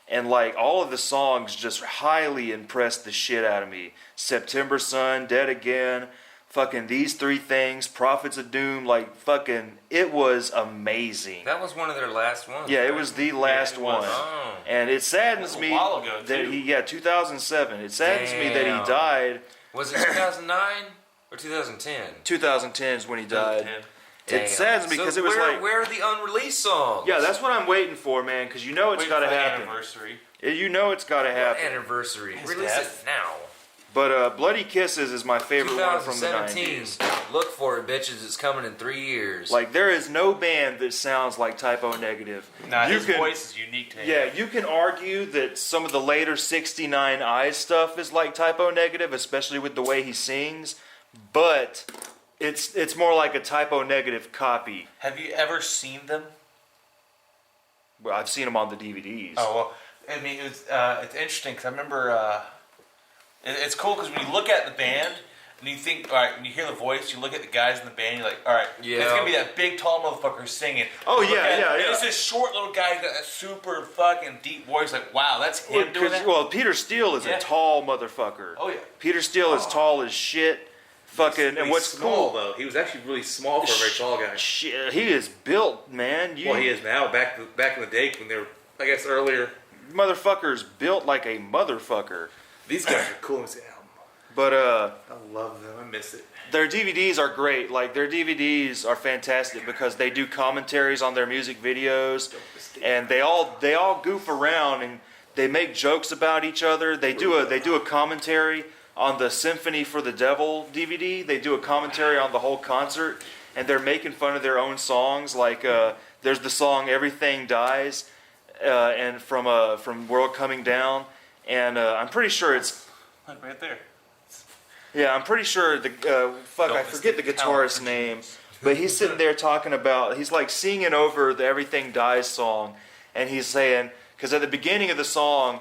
and like all of the songs just highly impressed the shit out of me. September Sun, Dead Again, fucking These Three Things, Prophets of Doom, like fucking it was amazing. That was one of their last ones. Yeah, it right? was the last it was. one. Oh. And it saddens That was a me while ago, that too. 2007. It saddens me that Damn. he died. Was it 2009 or 2010? 2010 is when he died. Damn. It saddens me because it was like, where are the unreleased songs? yeah, that's what I'm waiting for, man. Because you know it's got to happen. Anniversary. You know it's got to happen. Anniversary. His Release death. it now. But Bloody Kisses is my favorite one from the 2017. 90s. Look for it, bitches. It's coming in 3 years. Like there is no band that sounds like Typo Negative. Nah, You his can- voice is unique to him. Yeah, you can argue that some of the later 69 Eyes stuff is like Typo Negative, especially with the way he sings, but it's more like a Typo Negative copy. Have you ever seen them? Well, I've seen them on the DVDs. Oh well, I mean it's interesting because I remember it's cool because when you look at the band and you think, all right, when you hear the voice, you look at the guys in the band, you're like, all right, Yeah. it's gonna be that big tall motherfucker singing. Oh, You look yeah, at it, yeah, and yeah. It's this short little guy who's got that super fucking deep voice. Like, wow, that's him doing that. Well, Peter Steele is Yeah. a tall motherfucker. Oh yeah. Peter Steele is tall as shit. Fucking, and what's cool? though, he was actually really small for a very tall guy. Shit, he is built, man. Well, he is now. Back in the day when they were, I guess, earlier. Motherfucker's built like a motherfucker. These guys are cool as hell. But I love them. I miss it. their DVDs are great. Like their DVDs are fantastic because they do commentaries on their music videos, and they all goof around and they make jokes about each other. They do a commentary on the Symphony for the Devil DVD. They do a commentary on the whole concert, and they're making fun of their own songs. Like there's the song "Everything Dies," and from World Coming Down, and I'm pretty sure it's. Look right there. Yeah, I'm pretty sure I forget the guitarist's name, but he's sitting there talking about, he's like singing over the Everything Dies song, and he's saying, because at the beginning of the song,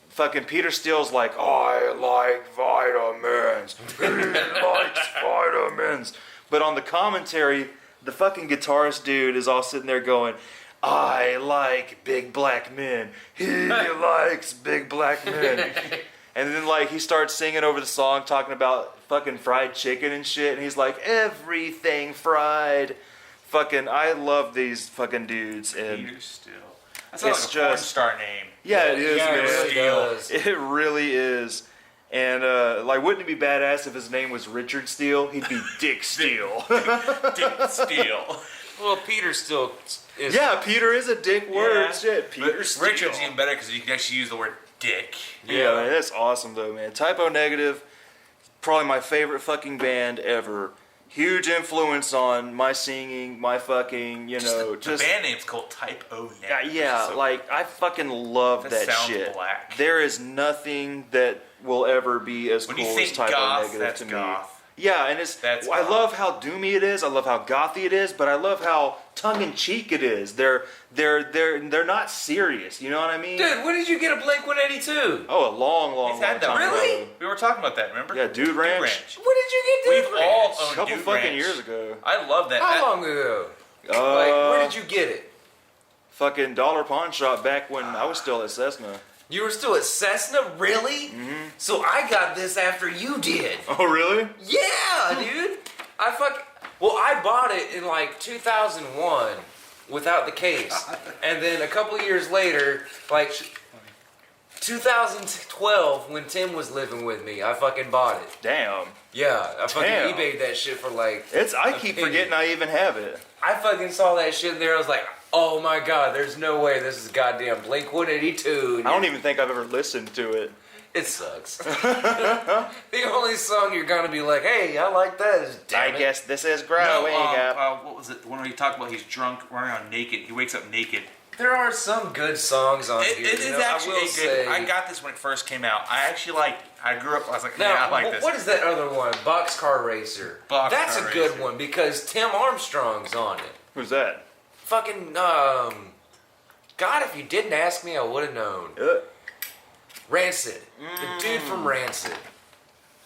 fucking Peter Steele's like, I like vitamins, he likes vitamins, but on the commentary, the fucking guitarist dude is all sitting there going, I like big black men, he likes big black men. And then, like, he starts singing over the song, talking about fucking fried chicken and shit. And he's like, everything fried. Fucking, I love these fucking dudes. And Peter Steele. That's like a porn just star name. yeah, it is, Yeah, man. it really does. It really is. And like, wouldn't it be badass if his name was Richard Steele? He'd be Dick Steele. Dick Steele. Well, Peter still is. Yeah, Peter is a dick word. Yeah. Shit, Peter But Steele. Richard's even better because you can actually use the word dick. Yeah, man, that's awesome though, man. Typo Negative, probably my favorite fucking band ever. Huge influence on my singing, my fucking, The band name's called Type O Negative. yeah, So like I fucking love That that sounds shit. black. There is nothing that will ever be as when cool you as think Typo goth, Negative that's to me. goth. Yeah, and That's I goth. love how doomy it is. I love how gothy it is, but I love how tongue in cheek it is. They're not serious. You know what I mean? Dude, when did you get a Blink 182? Oh, a long He's had time that. Really? ago. We were talking about that, remember? Yeah, Dude Ranch. When did you get We've Dude all Ranch? A owned couple Dude fucking Ranch. years ago. I love that. How long ago? Like, Uh, where did you get it? Fucking Dollar Pawn Shop back when I was still at Cessna. You were still at Cessna? Really? Mm-hmm. So I got this after you did. Oh, really? Yeah, dude. Well, I bought it in like 2001 without the case. And then a couple years later, like 2012, when Tim was living with me, I fucking bought it. Damn. Yeah, I fucking Damn. eBayed that shit for like... I keep forgetting I even have it. I fucking saw that shit there. I was like, oh my god, there's no way this is goddamn Blink 182. I don't even think I've ever listened to it. It sucks. The only song you're gonna be like, hey, I like that is Damn I It. guess this is No, growing up. what was it? The one where he talked about he's drunk, running around naked. He wakes up naked. There are some good songs on It here. is you know, actually I will a good. say. I got this when it first came out. I actually I grew up. I was like, Now, yeah, I like this. what is that other one? Boxcar Racer. That's Boxcar a good Racer. one because Tim Armstrong's on it. Who's that? Fucking, God, if you didn't ask me, I would have known. Rancid. The dude from Rancid.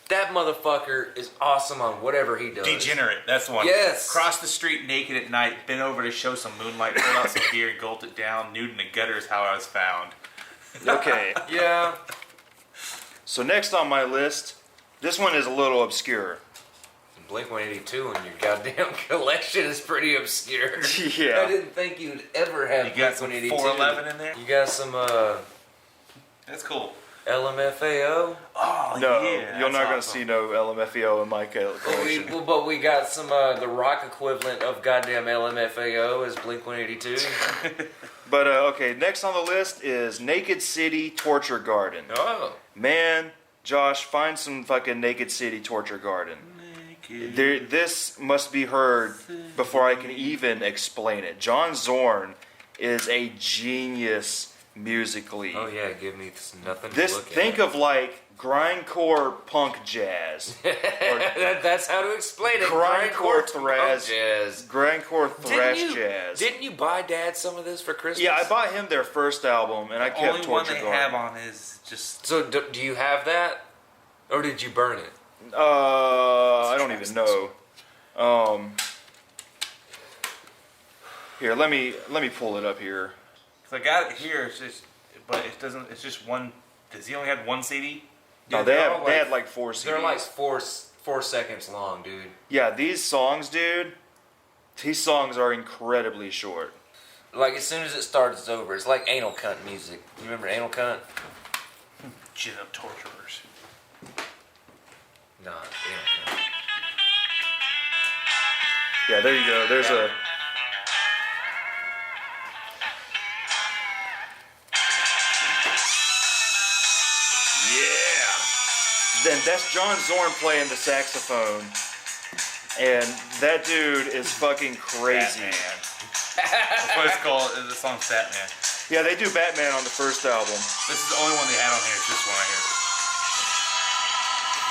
That motherfucker is awesome on whatever he does. Degenerate. That's the one. Yes. Cross the street naked at night. Been over to show some moonlight. Pulled out some beer and gulped it down. Nude in the gutter is how I was found. Okay. Yeah. So next on my list, this one is a little obscure. Blink 182 in your goddamn collection is pretty obscure. Yeah. I didn't think you'd ever have You got Blink some 182. 411 in there. You got some That's cool. LMFAO. Oh No, yeah. you're not going to awesome. see no LMFAO in my collection. But we got some the rock equivalent of goddamn LMFAO is Blink 182. But okay, next on the list is Naked City Torture Garden. Oh. Man, Josh, find some fucking Naked City Torture Garden. This must be heard before I can even explain it. John Zorn is a genius musically. Oh yeah, give me nothing to This look think at. of like grindcore punk jazz, or That's how to explain it. grindcore thrash, jazz. grindcore thrash jazz. Didn't you buy Dad some of this for Christmas? Yeah, I bought him their first album, and I kept Only one Torture they Garden. have on is just. So do you have that, or did you burn it? I don't even know. Here, let me pull it up here. Cause I got it here. It's just, but it doesn't. It's just one. Does he only have one CD? No, they're all they had like 4 CDs. They're like 4 seconds long, dude. Yeah, these songs, dude. These songs are incredibly short. Like as soon as it starts, it's over. It's like anal cunt music. You remember anal cunt? Chin up torturers. Nah, anal cunt. Yeah, there you go. There's Yeah. a. Yeah. Then that's John Zorn playing the saxophone, and that dude is fucking crazy. Batman. That's what it's called. The song's Batman. Yeah, they do Batman on the first album. This is the only one they had on here. It's this one right here.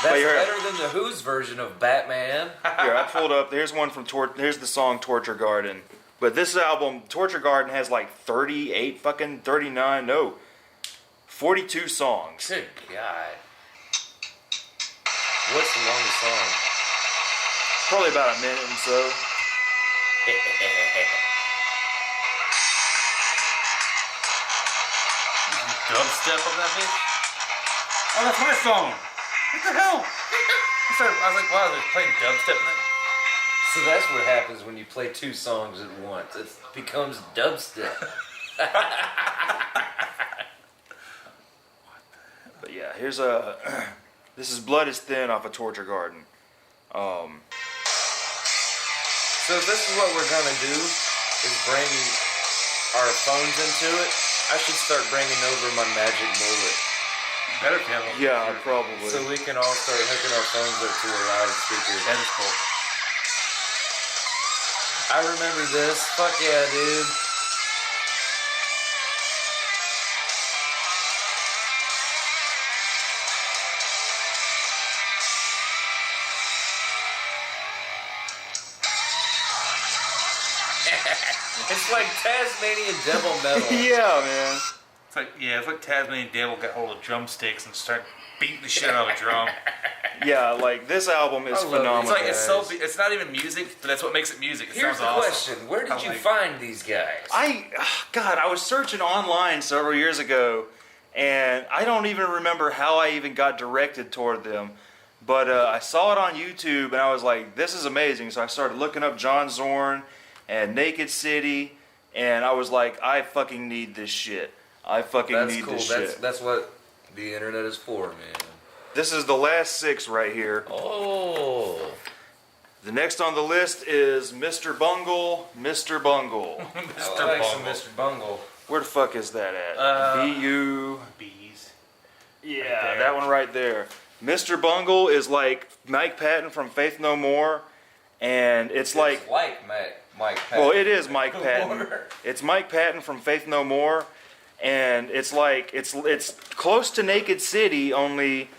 That's you're- better than the Who's version of Batman. Here, I pulled up. Here's one from here's the song Torture Garden. But this album, Torture Garden, has like 38 fucking 39, no, 42 songs. Good God. What's the longest song? Probably about a minute and so. Dubstep on that bitch. Oh, that's my song. What the hell? I was like, wow, they're playing dubstep in that. So that's what happens when you play 2 songs at once. It becomes dubstep. But yeah, here's a. This is Blood is Thin off of Torture Garden. So this is what we're gonna do, is bring our phones into it. I should start bringing over my magic bullet. Better piano. Yeah, probably. So we can all start hooking our phones up to a loudspeaker. That is cool. I remember this. Fuck yeah, dude. It's like Tasmanian devil metal. Yeah, man. It's like Tasmanian Devil got hold of drumsticks and start beating the shit out of a drum. Yeah, like this album is I love it. phenomenal. It's like it's not even music, but that's what makes it music. It Here's sounds the awesome. question: where did you like- find these guys? God, I was searching online several years ago, and I don't even remember how I even got directed toward them. But I saw it on YouTube, and I was like, this is amazing. So I started looking up John Zorn and Naked City, and I was like, I fucking need this shit. I fucking That's need cool. this That's shit. that's what the internet is for, man. This is the last 6 right here. Oh. The next on the list is Mr. Bungle, Mr. Bungle. I like some Mr. Bungle. Where the fuck is that at? B-U... Bees. Yeah, there. that one right there. Mr. Bungle is like Mike Patton from Faith No More, and it's like, Mike Patton. well, it is Mike Patton. It's Mike Patton from Faith No More, and it's like it's close to Naked City, only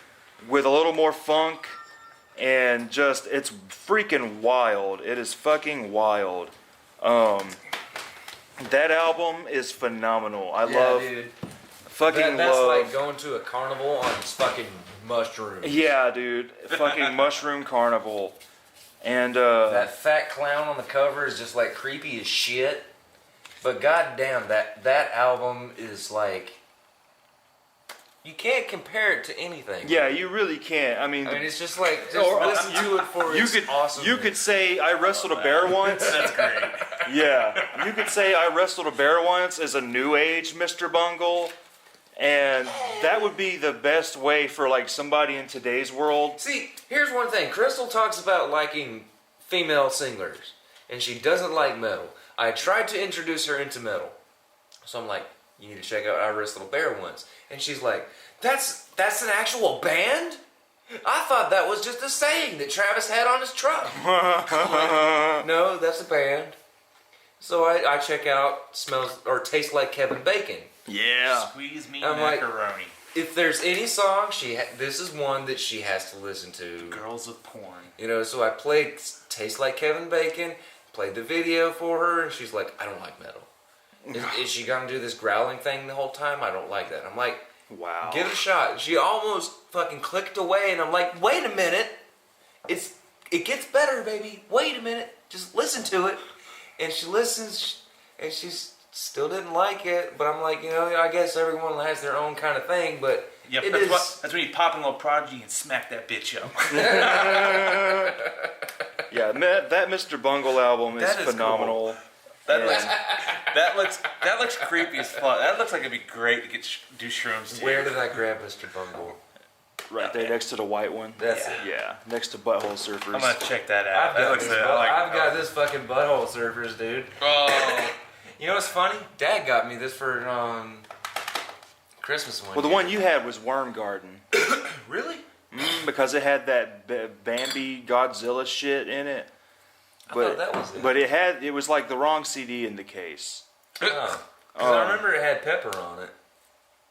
with a little more funk, and just it's freaking wild. It is fucking wild. That album is phenomenal. I love dude. fucking That's love. like going to a carnival on fucking mushrooms. Yeah, dude. Fucking Mushroom Carnival. And, That fat clown on the cover is just like creepy as shit. But goddamn, that album is like, you can't compare it to anything. yeah, you really can't. I mean, it's just like, just listen to it for you its could awesome. you could say I wrestled a bear once. That's great. Yeah, you could say I wrestled a bear once as a new age Mr. Bungle, and that would be the best way for like somebody in today's world. See, here's one thing. Crystal talks about liking female singers, and she doesn't like metal. I tried to introduce her into metal. So I'm like, you need to check out I Wrestled a Bear Once. And she's like, that's an actual band? I thought that was just a saying that Travis had on his truck. No, that's a band. So I check out Smells or Tastes Like Kevin Bacon. Yeah. Squeeze me I'm like- macaroni. If there's any song, this is one that she has to listen to. Girls with porn. You know, so I played Tastes Like Kevin Bacon, played the video for her, and she's like, I don't like metal. Is she gonna do this growling thing the whole time? I don't like that. I'm like, Wow. give it a shot. And she almost fucking clicked away, and I'm like, wait a minute. It gets better, baby. Wait a minute. Just listen to it. And she listens, and she still didn't like it. But I'm like, I guess everyone has their own kind of thing, but Yep, it that's, is... that's when you pop in a little prodigy and smack that bitch up. Yeah, that Mr. Bungle album is That is phenomenal. That And- looks creepy as fuck. That looks like it'd be great to do shrooms too. Where did I grab Mr. Bungle? Right there next to the white one. That's it. Yeah, next to Butthole Surfers. I'm gonna check that out. I've That got, looks this, I like I've it. got this fucking butthole surfers, dude. Oh, You know what's funny? Dad got me this for Christmas one Well, the year. one you had was Worm Garden. really? Because it had that Bambi Godzilla shit in it. I thought that was it. But it was like the wrong CD in the case. Oh. 'Cause I remember it had pepper on it.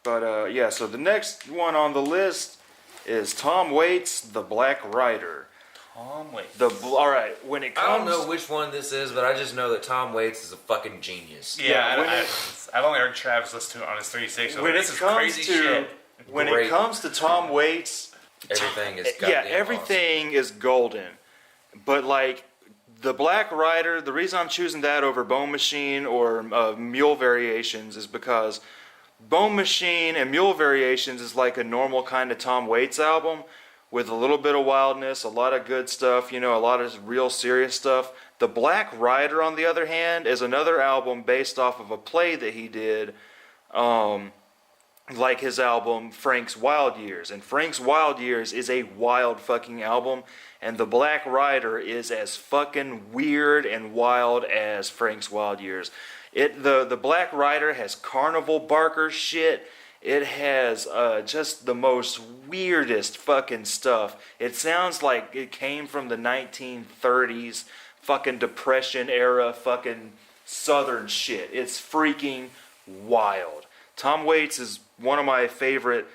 But yeah, so the next one on the list is Tom Waits' The Black Rider. Tom Waits. All right, when it comes, I don't know which one this is, but I just know that Tom Waits is a fucking genius. Yeah, when I've only heard Travis listen to it on his 360. when This it is comes crazy to shit. when Great. it comes to Tom Waits, Everything is yeah, goddamn everything is golden. But like the Black Rider, the reason I'm choosing that over Bone Machine or Mule Variations is because Bone Machine and Mule Variations is like a normal kind of Tom Waits album with a little bit of wildness, a lot of good stuff, a lot of real serious stuff. The Black Rider, on the other hand, is another album based off of a play that he did, like his album Frank's Wild Years. And Frank's Wild Years is a wild fucking album, and The Black Rider is as fucking weird and wild as Frank's Wild Years. The Black Rider has carnival barker shit. It has just the most weirdest fucking stuff. It sounds like it came from the 1930s, fucking Depression era, fucking Southern shit. It's freaking wild. Tom Waits is one of my favorite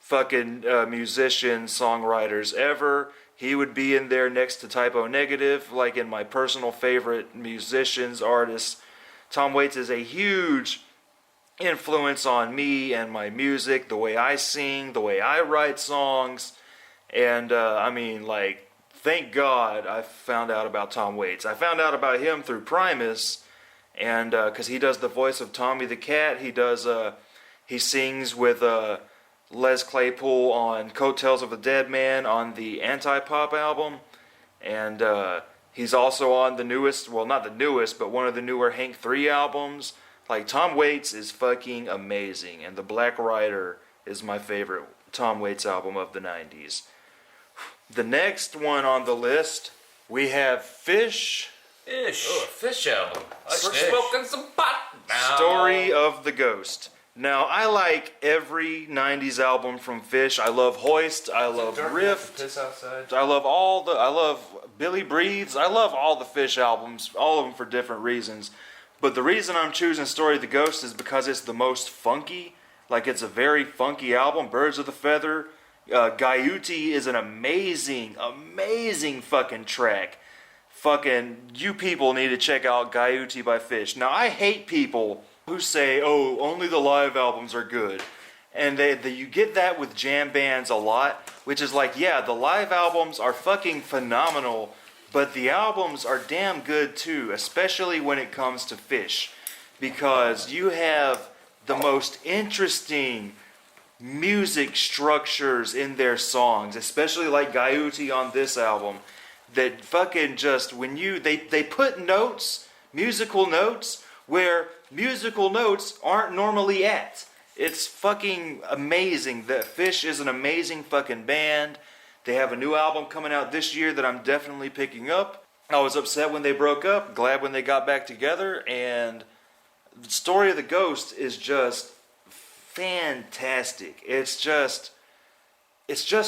fucking musicians, songwriters ever. He would be in there next to Typo Negative, like in my personal favorite musicians, artists. Tom Waits is a huge influence on me and my music, the way I sing, the way I write songs. And I mean, like, thank God I found out about Tom Waits. I found out about him through Primus, and because he does the voice of Tommy the Cat. He sings with Les Claypool on Coattails of a Dead Man on the Anti-Pop album, and he's also on the newest, well, not the newest, but one of the newer Hank 3 albums. Like, Tom Waits is fucking amazing, and The Black Rider is my favorite Tom Waits album of the 90s. The next one on the list, we have Fish. Fish. Oh, a Fish album. We're Fish. smoking some pot now. Story of the Ghost. Now, I like every 90s album from Fish. I love Hoist. I love Rift. Piss outside. I love Billy Breathes. I love all the Fish albums, all of them for different reasons. But the reason I'm choosing Story of the Ghost is because it's the most funky. Like, it's a very funky album. Birds of the Feather. Gaiuti is an amazing, amazing fucking track. Fucking, you people need to check out Gaiuti by Fish. Now, I hate people who say, oh, only the live albums are good. And you get that with jam bands a lot, which is like, yeah, the live albums are fucking phenomenal, but the albums are damn good too, especially when it comes to Fish, because you have the most interesting music structures in their songs, especially like Gaiuti on this album, that fucking just, when they put notes, musical notes, where musical notes aren't normally at. It's fucking amazing. That Fish is an amazing fucking band. They have a new album coming out this year that I'm definitely picking up. I was upset when they broke up, glad when they got back together, and the Story of the Ghost is just fantastic. It's just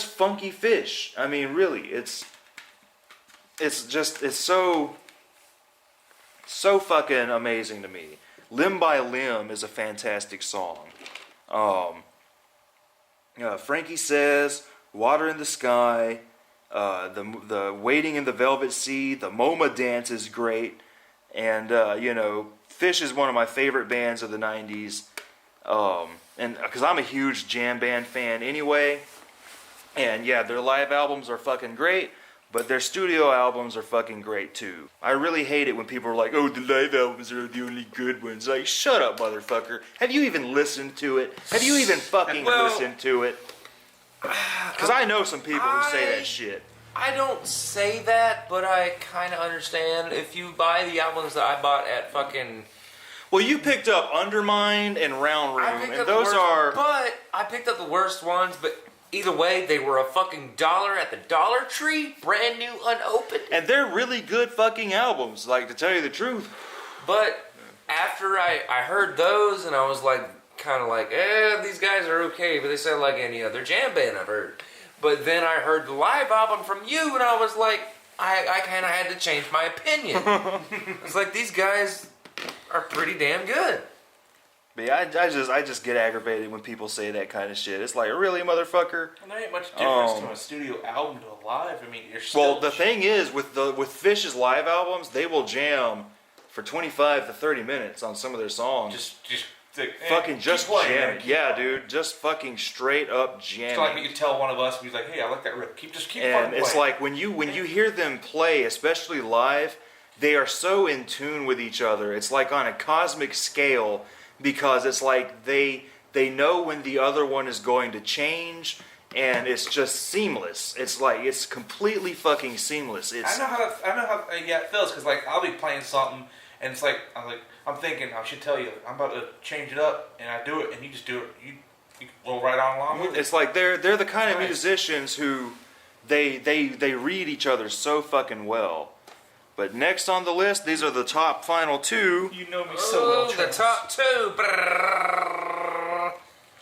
funky Fish. I mean, really, it's so fucking amazing to me. Limb by Limb is a fantastic song. Frankie Says, Water in the Sky, the Waiting in the Velvet Sea, the MoMA Dance is great, and Fish is one of my favorite bands of the 90s, and because I'm a huge jam band fan anyway, and yeah, their live albums are fucking great, but their studio albums are fucking great too. I really hate it when people are like, oh, the live albums are the only good ones. Like, shut up, motherfucker. Have you even listened to it? Have you even fucking listened to it? Because I know some people who say that shit. I don't say that, but I kind of understand. If you buy the albums that I bought at fucking... Well, you picked up Undermined and Round Room, and those are... But I picked up the worst ones, but... Either way, they were a fucking $1 at the Dollar Tree, brand new, unopened. And they're really good fucking albums, like, to tell you the truth. But after I heard those, and I was like, kind of like, these guys are okay, but they sound like any other jam band I've heard. But then I heard the live album from you, and I was like, I kind of had to change my opinion. It's like, these guys are pretty damn good. But yeah, I just get aggravated when people say that kind of shit. It's like, really, motherfucker? Well, there ain't much difference from a studio album to a live. I mean, you're still... Well, the thing is, with Fish's live albums, they will jam for 25 to 30 minutes on some of their songs. Just fucking just jam. jam. Yeah, dude, just fucking straight up jamming. It's like you could tell one of us, he's like, hey, I like that riff. Keep and it's like, when you hear them play, especially live, they are so in tune with each other. It's like on a cosmic scale, because it's like they know when the other one is going to change, and it's just seamless. It's like it's completely fucking seamless. It's I know how yeah, it feels because like I'll be playing something and it's like I'm thinking I should tell you I'm about to change it up and I do it and you just do it. You roll right on along with it. It's like they're the kind of Nice. musicians who they read each other so fucking well. But next on the list, these are the top final two. You know me so well. the Travis. top two.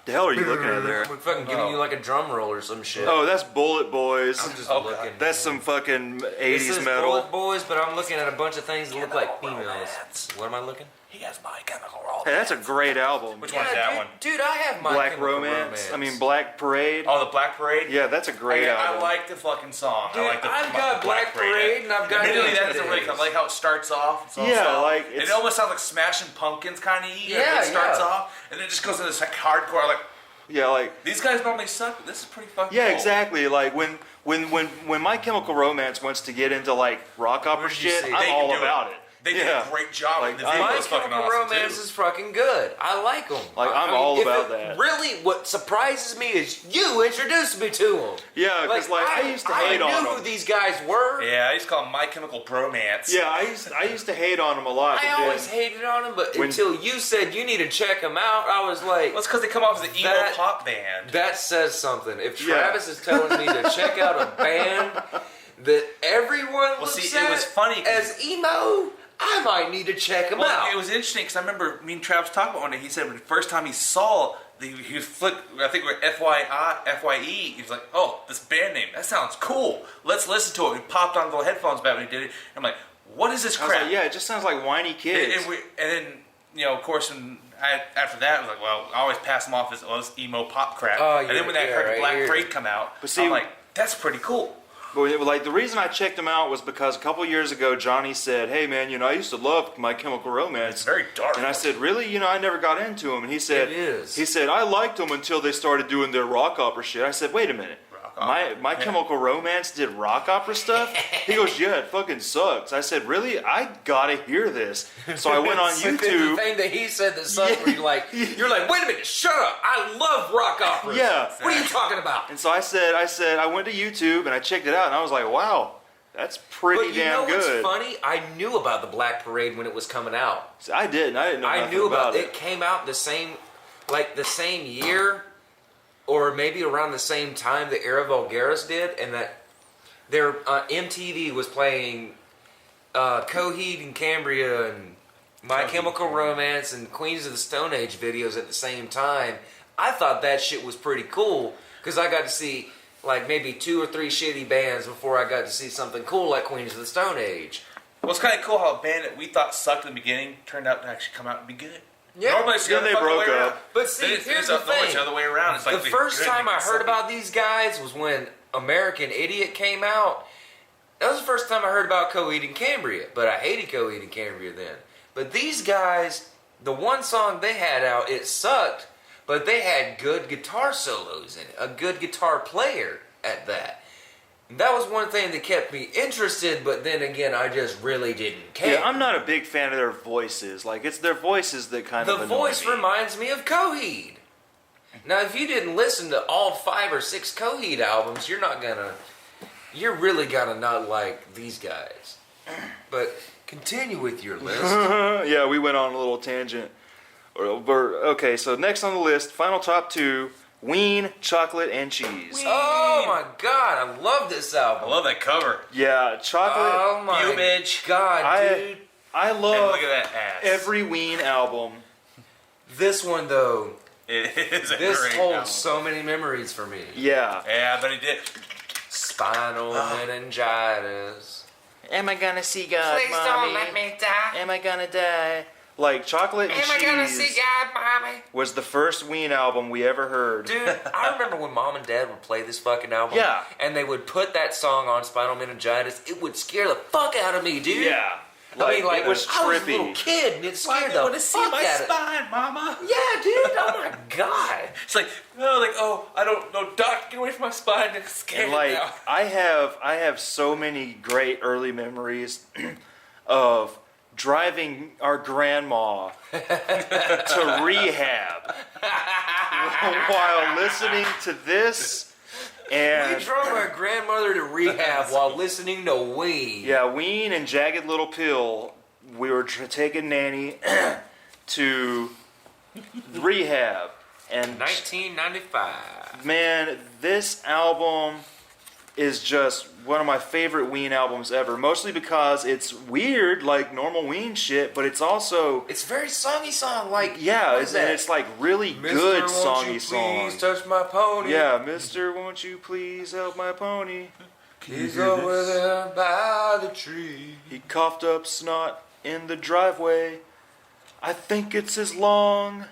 The hell are you looking at there? We're fucking giving you like a drum roll or some shit. Oh, that's Bullet Boys. I'm just Oh, looking. That's some fucking This 80s is metal. Bullet Boys, but I'm looking at a bunch of things that look like females. What am I looking? He has My Chemical Romance. Hey, that's a great album. Which one's that one? Dude, I have my Black Chemical Romance. I mean, Black Parade. Oh, the Black Parade. Yeah, that's a great I album. like the fucking song. Dude, I like the I've got Black Parade and I've got Admittedly, that Ninja doesn't really Days. come. I like how it starts off. It's all Yeah, stuff. like, it it's- almost sounds like Smashing Pumpkins kind of. Yeah, It starts yeah. off and then it just goes into this like hardcore. Like Yeah, like these guys normally suck, but this is pretty fucking. yeah, cool. exactly. Like when My Chemical Romance wants to get into like rock opera Where'd you shit, see? I'm They can all do it. about it. They did Yeah. a great job. Like, the I- video My was fucking Chemical awesome Romance too. is fucking good. I like them. Like, I'm all if about it that. Really, what surprises me is you introduced me to them. Yeah, because like I used to hate on I knew them. who these guys were. Yeah, I used to call them My Chemical Bromance. Yeah, I used to hate on them a lot. I but always then- hated on them, but When- until you said you need to check them out, I was like, Well, it's because they come off as an emo That- pop band. that says something. If Yeah. Travis is telling me to check out a band that everyone looks see, at it was funny 'cause- as emo, I might need to check them Well, out. it was interesting because I remember me and Travis talking about one day. He said when the first time he saw he was I think we're FYE. He was like, "Oh, this band name that sounds cool. Let's listen to it." We popped on the little headphones back when he did it. I'm like, "What is this I was crap?" like, yeah, it just sounds like whiny kids. And then of course, after that, I was like, "Well, I always pass them off as this emo pop crap." Oh, and then when I yeah, heard right the Black here. Parade come out, But see- I'm like, "That's pretty cool." But like the reason I checked them out was because a couple years ago Johnny said, "Hey man, I used to love My Chemical Romance." It's very dark. And I said, "Really? I never got into them." And he said, It is. He said, "I liked them until they started doing their rock opera shit." I said, "Wait a minute. Rock opera? My Chemical Romance did rock opera stuff?" He goes, "Yeah, it fucking sucks." I said, "Really? I gotta hear this." So I went on But then the YouTube. thing that he said that sucked, where you're like, wait a minute, shut up! I love rock operas. Yeah. What are you talking about? And so I said, I went to YouTube and I checked it out and I was like, wow, that's pretty But you damn know good. what's funny? I knew about the Black Parade when it was coming out. So I didn't know I nothing knew about it. it. Came out the same year, or maybe around the same time that Era Vulgaris did, and that their MTV was playing Coheed and Cambria and My Chemical Romance and Queens of the Stone Age videos at the same time. I thought that shit was pretty cool because I got to see like maybe 2 or 3 shitty bands before I got to see something cool like Queens of the Stone Age. Well, it's kind of cool how a band that we thought sucked in the beginning turned out to actually come out and be good. Yeah. Normally it's the Then other they fucking broke way up. around. But see, Then it's here's the normally it's thing. the other way around. It's like The they're first good, time they I get heard sucky. about these guys was when American Idiot came out. That was the first time I heard about Coheed and Cambria, but I hated Coheed and Cambria then. But these guys, the one song they had out, it sucked, but they had good guitar solos in it, a good guitar player at that. And that was one thing that kept me interested, but then again, I just really didn't care. Yeah, I'm not a big fan of their voices. Like, it's their voices that kind The of annoy voice me. reminds me of Coheed. Now, if you didn't listen to all 5 or 6 Coheed albums, you're really gonna not like these guys. But continue with your list. Yeah, we went on a little tangent. Okay, so next on the list, final top 2, Ween, Chocolate and Cheese. Oh my god, I love this I album. love that cover. Yeah, Chocolate. Oh my Image. god, dude. I And love look at that ass. every Ween album. This one though, It is a this great holds album. so many memories for me. Yeah. Yeah, but he did. Spinal meningitis. Am I gonna see God, Mommy? die. Am I gonna die? Like, Chocolate and Cheese God, Mommy? was the first Ween album we ever heard. Dude, I remember when Mom and Dad would play this fucking album. Yeah. And they would put that song on, Spinal Meningitis. It would scare the fuck out of me, dude. Yeah. I mean, like, it was I was a little trippy. kid, and it Why scared do you the want to see fuck my out of spine, Mama? Yeah, dude. Oh my god. It's like, I don't know, Doc, get away from my spine. I'm scared And like now. I have so many great early memories of driving our grandma to rehab while listening to this And We drove my grandmother to rehab while listening to Ween. yeah, Ween and Jagged Little Pill, we were taking Nanny to rehab. And 1995. man, this album is just one of my favorite Ween albums ever. Mostly because it's weird, like normal Ween shit, but it's also It's very songy song, like yeah, what is that? it's like really Mister, good won't songy you song. please touch my pony. Yeah, Mister, won't you please help my pony? He's over there by the tree. He coughed up snot in the driveway. I think it's his lung.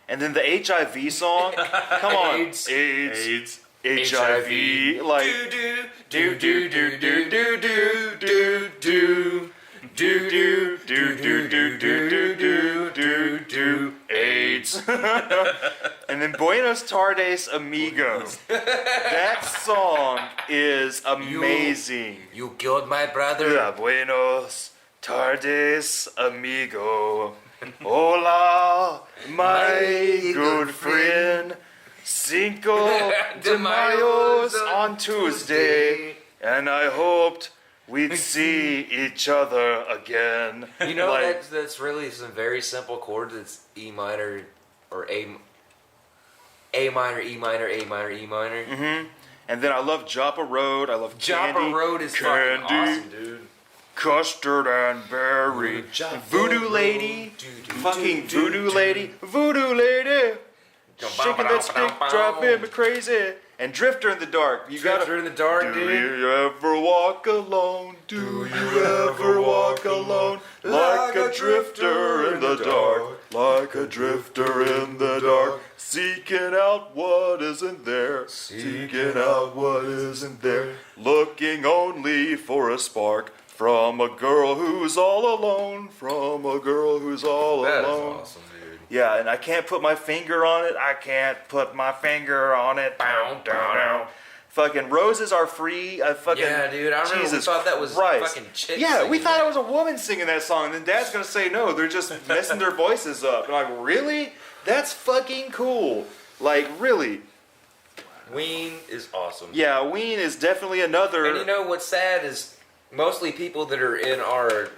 And then the HIV song. Come on, AIDS. AIDS. HIV, like do do do do do do do do do do do do do do do do do AIDS. And then Buenos Tardes, Amigo. That song is amazing. You killed my brother. Yeah, Buenos Tardes, Amigo. Hola, my good friend. Cinco de Mayo's on Tuesday, and I hoped we'd see each other again. You know Like, that's really some very simple chords. It's E minor or A minor, E minor, A minor, E minor. mm-hmm. And then I love Joppa Road. I love Joppa Candy, Road is Candy, fucking awesome, dude. Custard and berry, Joppa Voodoo Road, Lady, do, fucking do, Voodoo do. Lady, Voodoo Lady, shaking that stick, driving me crazy, and Drifter in the Dark. You Drifter gotta. in the dark, Do dude. you ever walk alone? Do you ever walk alone? Like a drifter in the dark, like a drifter in the dark, seeking out what isn't there, seeking out what isn't there, looking only for a spark from a girl who's all alone, from a girl who's all That is alone. awesome, dude. Yeah, and I can't put my finger on it. I can't put my finger on it. Bow, down, down. Fucking roses are free. I fucking Yeah, dude. I remember we Jesus thought that was Christ. fucking chicks. Yeah, we singing thought that. it was a woman singing that song, and then Dad's gonna say no. They're just messing their voices up. And I'm like, really? That's fucking cool. Like, really? Ween is awesome. Yeah, Ween is definitely another. And you know what's sad is mostly people that are in our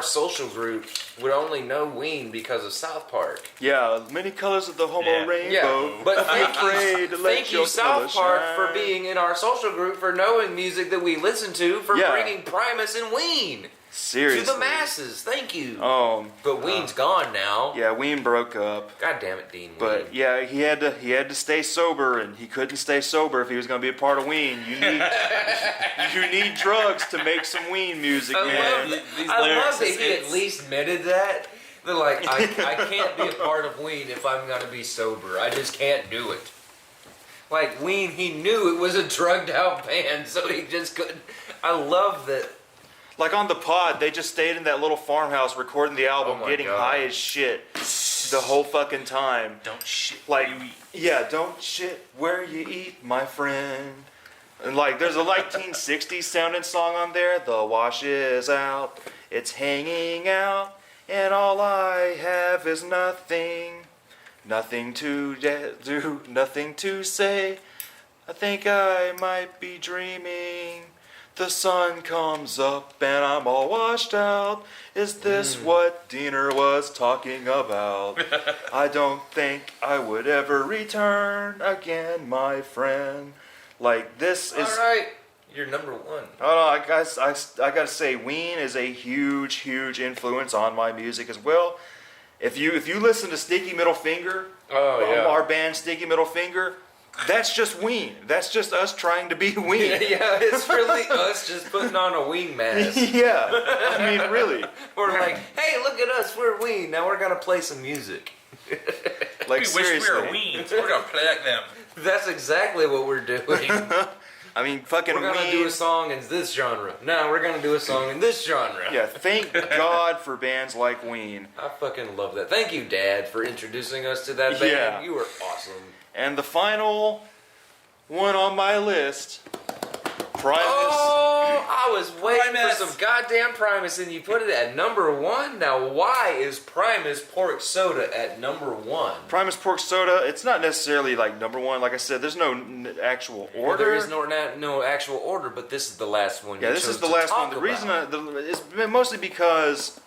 social group would only know Ween because of South Park. Yeah, many colors of the homo Yeah. rainbow. But thank afraid to you, let thank your you South color Park shine. for being in our social group, for knowing music that we listen to, for Yeah. bringing Primus and Ween Seriously. to the masses. Thank you. But But Ween's gone now. yeah, Ween broke up. God damn it, Dean Ween. But yeah, he had to stay sober, and he couldn't stay sober if he was going to be a part of Ween. You need you need drugs to make some Ween music, I man. love, These I love lyrics, that he it's- at least admitted that. They're like, I can't be a part of Ween if I'm gonna be sober. I just can't do it. Like Ween, he knew it was a drugged out band, so he just couldn't. I love that. Like on the pod, they just stayed in that little farmhouse recording the album, Oh my getting God. high as shit the whole fucking time. Don't shit Like, you eat. yeah, don't shit where you eat, my friend. And like, there's a 1960s sounding song on there. The wash is out, it's hanging out, and all I have is nothing, nothing to do, nothing to say. I think I might be dreaming. The sun comes up and I'm all washed out. Is this what Diener was talking about? I don't think I would ever return again, my friend. Like, this is... All right, you're number one. Oh, no, I gotta say, Ween is a huge, huge influence on my music as well. If you listen to Sticky Middle Finger, Oh yeah. our band Sticky Middle Finger, that's just Ween. That's just us trying to be Ween. Yeah, it's really us just putting on a Ween mask. Yeah, I mean, really. We're like, hey, look at us, we're Ween. Now we're gonna play some music. Like, We seriously. wish we were Weens. We're gonna play like them. That's exactly what we're doing. I mean, fucking We're gonna Ween. do a song in this genre. Now we're gonna do a song in this genre. Yeah, thank God for bands like Ween. I fucking love that. Thank you, Dad, for introducing us to that band. Yeah. You were awesome. And the final one on my list, Primus. Oh, I was waiting Primus. for some goddamn Primus, and you put it at number 1. Now, why is Primus Pork Soda at number 1? Primus Pork Soda, it's not necessarily like number one. Like I said, there's no actual order. There is no actual order, but this is the last one. Yeah, this is the last one. The reason it's mostly because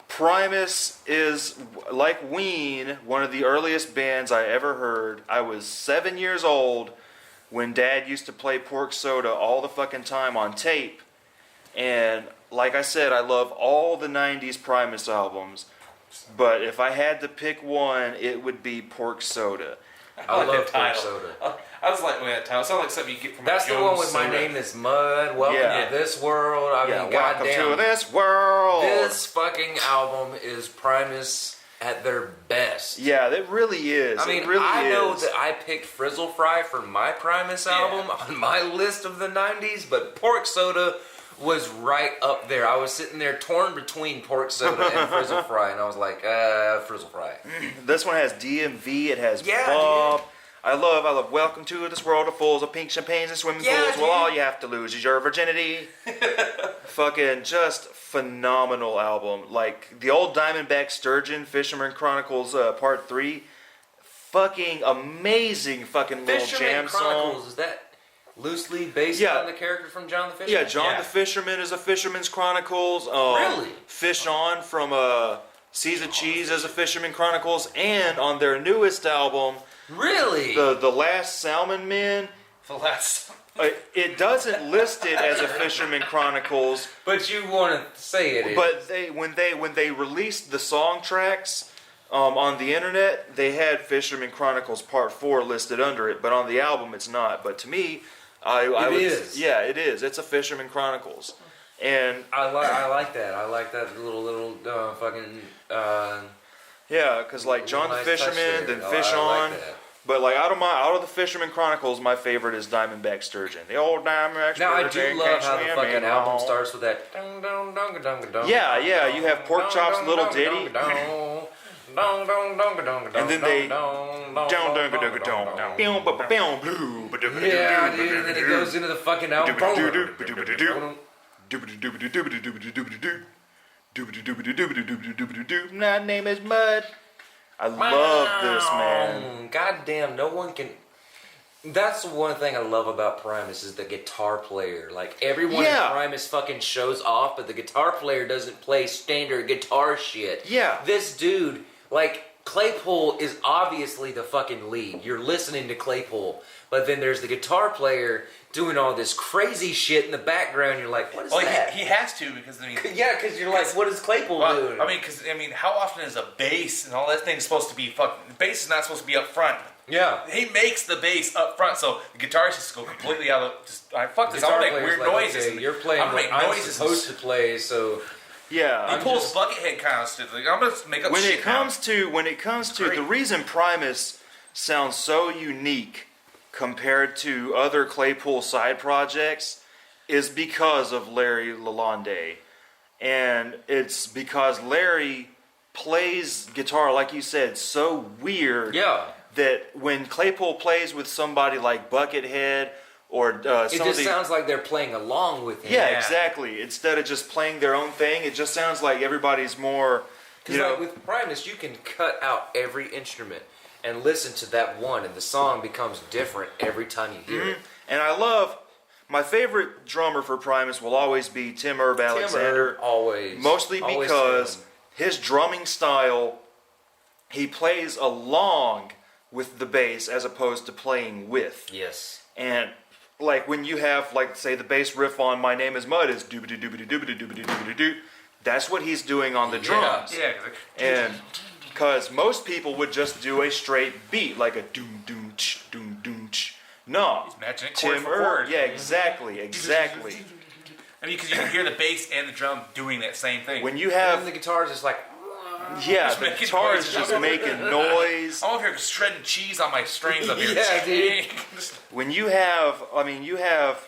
Primus is, like Ween, one of the earliest bands I ever heard. I was 7 years old when Dad used to play Pork Soda all the fucking time on tape. And like I said, I love all the 90s Primus albums. But if I had to pick one, it would be Pork Soda. I like love that Pork title. Soda. I was like, that title. It sounds like something you get from That's a the Jones one with My soda. Name is Mud. Welcome Yeah. to this world. I Yeah, mean, welcome goddamn. to this world. This fucking album is Primus at their best. Yeah, it really is. I mean, it really I know is. that I picked Frizzle Fry for my Primus album on my list of the 90s, but Pork Soda was right up there. I was sitting there torn between Pork Soda and Frizzle Fry, and I was like, Frizzle Fry. This one has DMV. It has Yeah, Bob. I love Welcome to this world of fools of pink champagnes and swimming Yeah, pools. dude. Well, all you have to lose is your virginity. Fucking just phenomenal album. Like the old Diamondback Sturgeon, Fisherman Chronicles Part 3. Fucking amazing fucking little Fisherman jam Chronicles, song. is that loosely based Yeah. on the character from John the Fisherman? Yeah, John Yeah. the Fisherman is a Fisherman's Chronicles. Really? Fish On from Seas of Cheese is a Fisherman Chronicles. And on their newest album, Really? the Last Salmon Men, The last. it doesn't list it as a Fisherman Chronicles, But you want to say it is. but when they released the song tracks on the internet, they had Fisherman Chronicles Part 4 listed under it, but on the album it's not. But to me, It is. Yeah, it is. It's a Fisherman Chronicles, and I like that. I like that little fucking. yeah, because like John the nice touch Fisherman, there. then I Fish like On. that. But like out of the Fisherman Chronicles, my favorite is Diamondback Sturgeon. The old Diamondback Now I Sturgeon. do love can't how the swim fucking in album all. starts with that. Dong, dong, dong, dong, dong, Yeah, yeah, you have Pork dong, Chop's dong, little dong, ditty. dong, dong, dong, dong, dong, And then they dong, down dong, dun dong, dun dong, dun dong, dun dong. boom blue. Yeah, dude, and then it goes into the fucking album. My name is Mud. I love this, man. Goddamn, no one can. That's the one thing I love about Primus is the guitar player. Like everyone Yeah. in Primus fucking shows off, but the guitar player doesn't play standard guitar shit. Yeah. This dude, like Claypool, is obviously the fucking lead. You're listening to Claypool, but then there's the guitar player doing all this crazy shit in the background. You're like, what is Well, that? he has to because I mean. Yeah, because you're like, what is Claypool doing? Well, I mean, how often is a bass and all that thing supposed to be fucking? The bass is not supposed to be up front. yeah. He makes the bass up front, so the guitarist has to go completely out of. Just, fuck this! I'm Guitar gonna make player's weird like, noises. okay, you're playing I'm gonna what make I'm noises. supposed to play, so Yeah. He pulls Buckethead kind of stuff. Like, I'm gonna make up when shit it comes to Great. the reason Primus sounds so unique compared to other Claypool side projects is because of Larry Lalonde. And it's because Larry plays guitar, like you said, so weird yeah. that when Claypool plays with somebody like Buckethead or It some of just the... sounds like they're playing along with him. Yeah, Yeah. exactly. Instead of just playing their own thing, it just sounds like everybody's more, Because you know... like with Primus, you can cut out every instrument and listen to that one, and the song becomes different every time you hear it. And I love, my favorite drummer for Primus will always be Tim Herb Alexander. Tim Herb, always. Mostly Always because Tim. his drumming style, he plays along with the bass as opposed to playing with. Yes. And like when you have, like, say the bass riff on My Name is Mud is doobity doobity doobity doobity doobity doo. That's what he's doing on the drums. Yeah, And because most people would just do a straight beat, like a doom doom ch doom doom ch. No, matching it chord Tim for Herb. chord. Yeah, exactly. I mean, because you can hear the bass and the drum doing that same thing. When you And have, then the guitar is just like, yeah, Just the making guitar noise. is just making noise. I'm over here shredding cheese on my strings up here. Yeah, dude. When you have, I mean, you have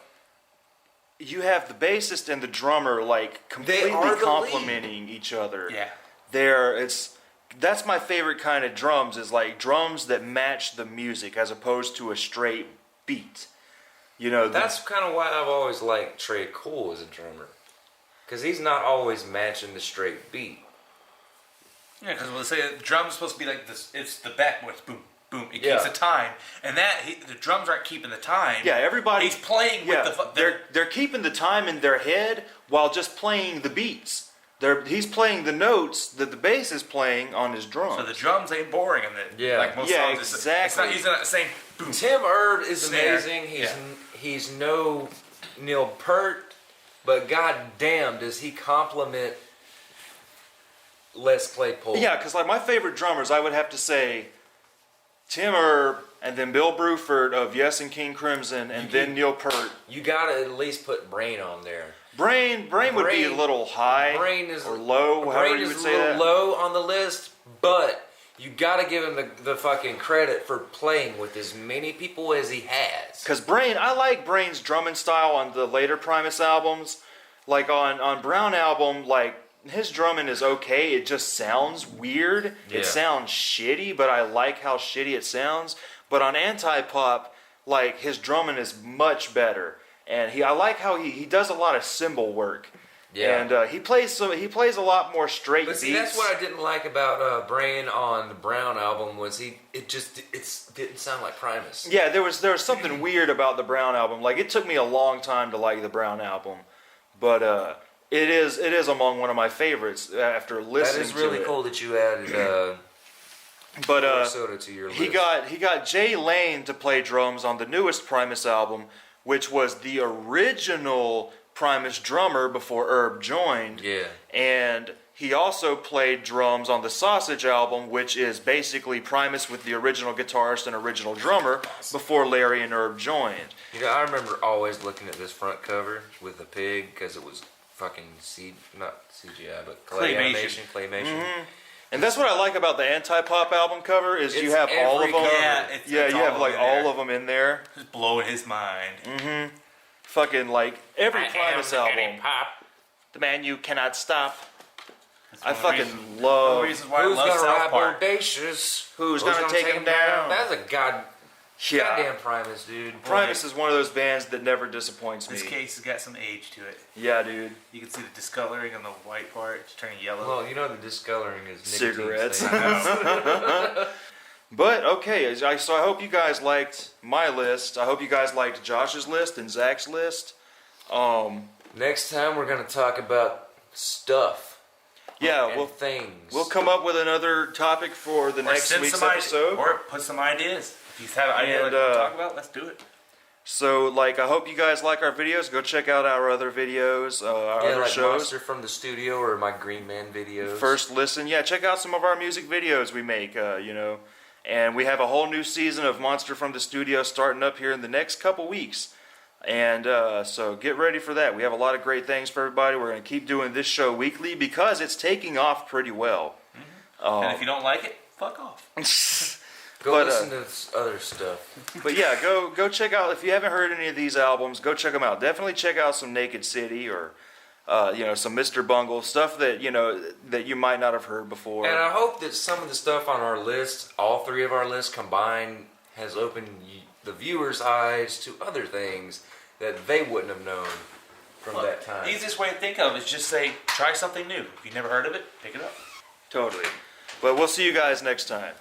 the bassist and the drummer like completely are the complementing each other. Yeah. That's my favorite kind of drums, is like drums that match the music as opposed to a straight beat. That's kind of why I've always liked Trey Cool as a drummer. Because he's not always matching the straight beat. Yeah, because we'll say the drum's supposed to be like this. It's the back where it's boom, boom. It Yeah. keeps the time, and the drums aren't keeping the time. Yeah, everybody. He's playing with they're keeping the time in their head while just playing the beats. He's playing the notes that the bass is playing on his drums. So the drums ain't boring in the like most songs. Exactly. It's not using that same boom. Tim Erd is Snare. amazing. He's no Neil Peart, but goddamn, does he compliment Les Claypool? Yeah, because like my favorite drummers, I would have to say Tim Erb, and then Bill Bruford of Yes and King Crimson, and then Neil Peart. You gotta at least put Brain on there. Brain would be a little high or low, however you would say that. Brain is a little low on the list, but you gotta give him the fucking credit for playing with as many people as he has. Because I like Brain's drumming style on the later Primus albums. Like on Brown album, like his drumming is okay. It just sounds weird. Yeah. It sounds shitty, but I like how shitty it sounds. But on Anti-Pop, like his drumming is much better. And I like how he does a lot of cymbal work. Yeah. And he plays a lot more straight But beats. see, that's what I didn't like about Brain on the Brown album was it didn't sound like Primus. Yeah, there was something weird about the Brown album. Like it took me a long time to like the Brown album, but it is among one of my favorites after listening to it. That is really cool that you added But Soda to your list. he got Jay Lane to play drums on the newest Primus album, which was the original Primus drummer before Herb joined. Yeah. And he also played drums on the Sausage album, which is basically Primus with the original guitarist and original drummer before Larry and Herb joined. You know, I remember always looking at this front cover with the pig because it was fucking not CGI, but Claymation. claymation. Mm-hmm. And that's what I like about the Anti-Pop album cover is you It's have all of every them. cover. Yeah, You have like all of them in there. Just blowing his mind. Mm-hmm. Fucking like every Primus album. The man you cannot stop. I fucking One of the love. reasons why Who's I love gonna South ride Park. Bodacious? Who's gonna take him down? That's a goddamn Yeah. Primus, dude. Primus is one of those bands that never disappoints me. This case has got some age to it. Yeah, dude. You can see the discoloring on the white part. It's turning yellow. Well, you know the discoloring is nicotine Cigarettes. thing. But okay, so I hope you guys liked my list. I hope you guys liked Josh's list and Zach's list. Next time we're gonna talk about stuff. Yeah, and things. we'll come up with another topic for the Or next send week's some episode. or put some ideas. If you have an idea And, to talk about, let's do it. So, like, I hope you guys like our videos. Go check out our other videos, our Yeah, other like shows. Monster from the Studio or my Green Man videos. First listen, yeah, check out some of our music videos we make, And we have a whole new season of Monster from the Studio starting up here in the next couple weeks. And so get ready for that. We have a lot of great things for everybody. We're going to keep doing this show weekly because it's taking off pretty well. And if you don't like it, fuck off. Go but, listen to this other stuff. But yeah, go check out, if you haven't heard any of these albums, go check them out. Definitely check out some Naked City or some Mr. Bungle, stuff that that you might not have heard before. And I hope that some of the stuff on our list, all three of our lists combined, has opened the viewers' eyes to other things that they wouldn't have known from that time. The easiest way to think of is just say, try something new. If you've never heard of it, pick it up. Totally. But we'll see you guys next time.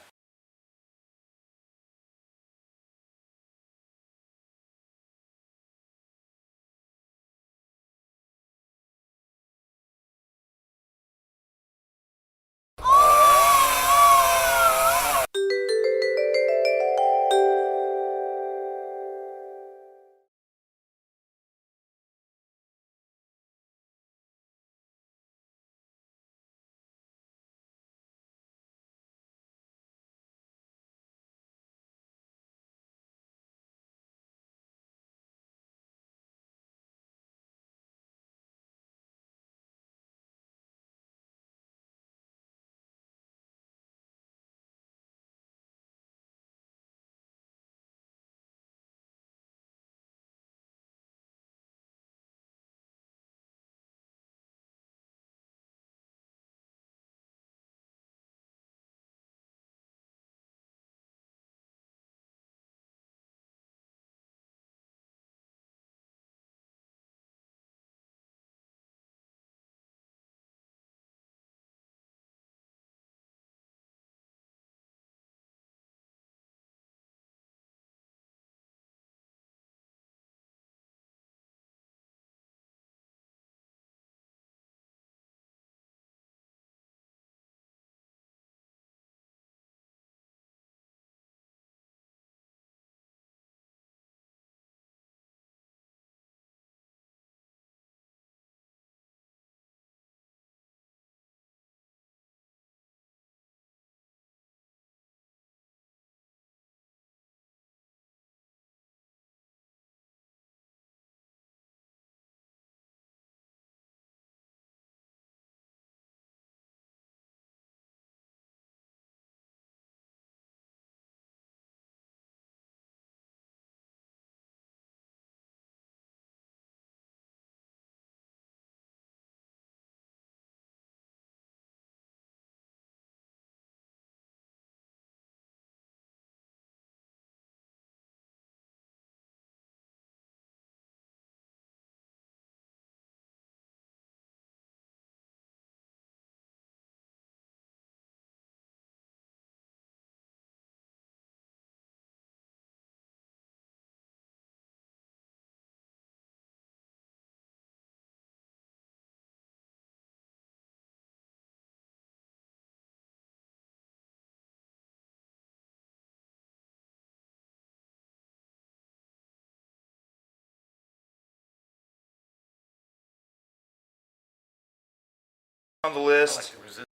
on the I list. like the resist-